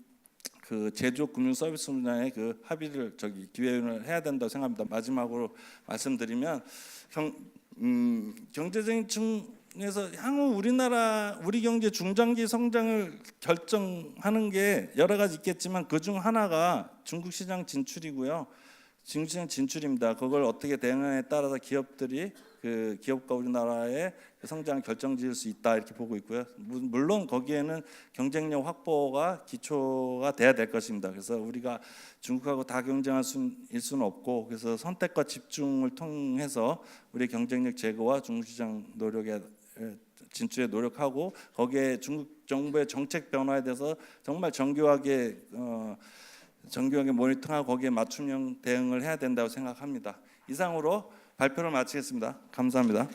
그 제조 금융 서비스 분야의 그 합의를 기회를 해야 된다고 생각합니다. 마지막으로 말씀드리면 경제적인 측면에서 향후 우리 경제 중장기 성장을 결정하는 게 여러 가지 있겠지만, 그중 하나가 중국 시장 진출이고요. 중국 시장 진출입니다. 그걸 어떻게 대응하느냐에 따라서 기업과 우리나라의 성장을 결정지을 수 있다, 이렇게 보고 있고요. 물론 거기에는 경쟁력 확보가 기초가 돼야 될 것입니다. 그래서 우리가 중국하고 다 경쟁할 수는 없고, 그래서 선택과 집중을 통해서 우리 경쟁력 제고와 중국 시장 진출에 노력하고, 거기에 중국 정부의 정책 변화에 대해서 정말 정교하게 모니터하고 거기에 맞춤형 대응을 해야 된다고 생각합니다. 이상으로 발표를 마치겠습니다. 감사합니다.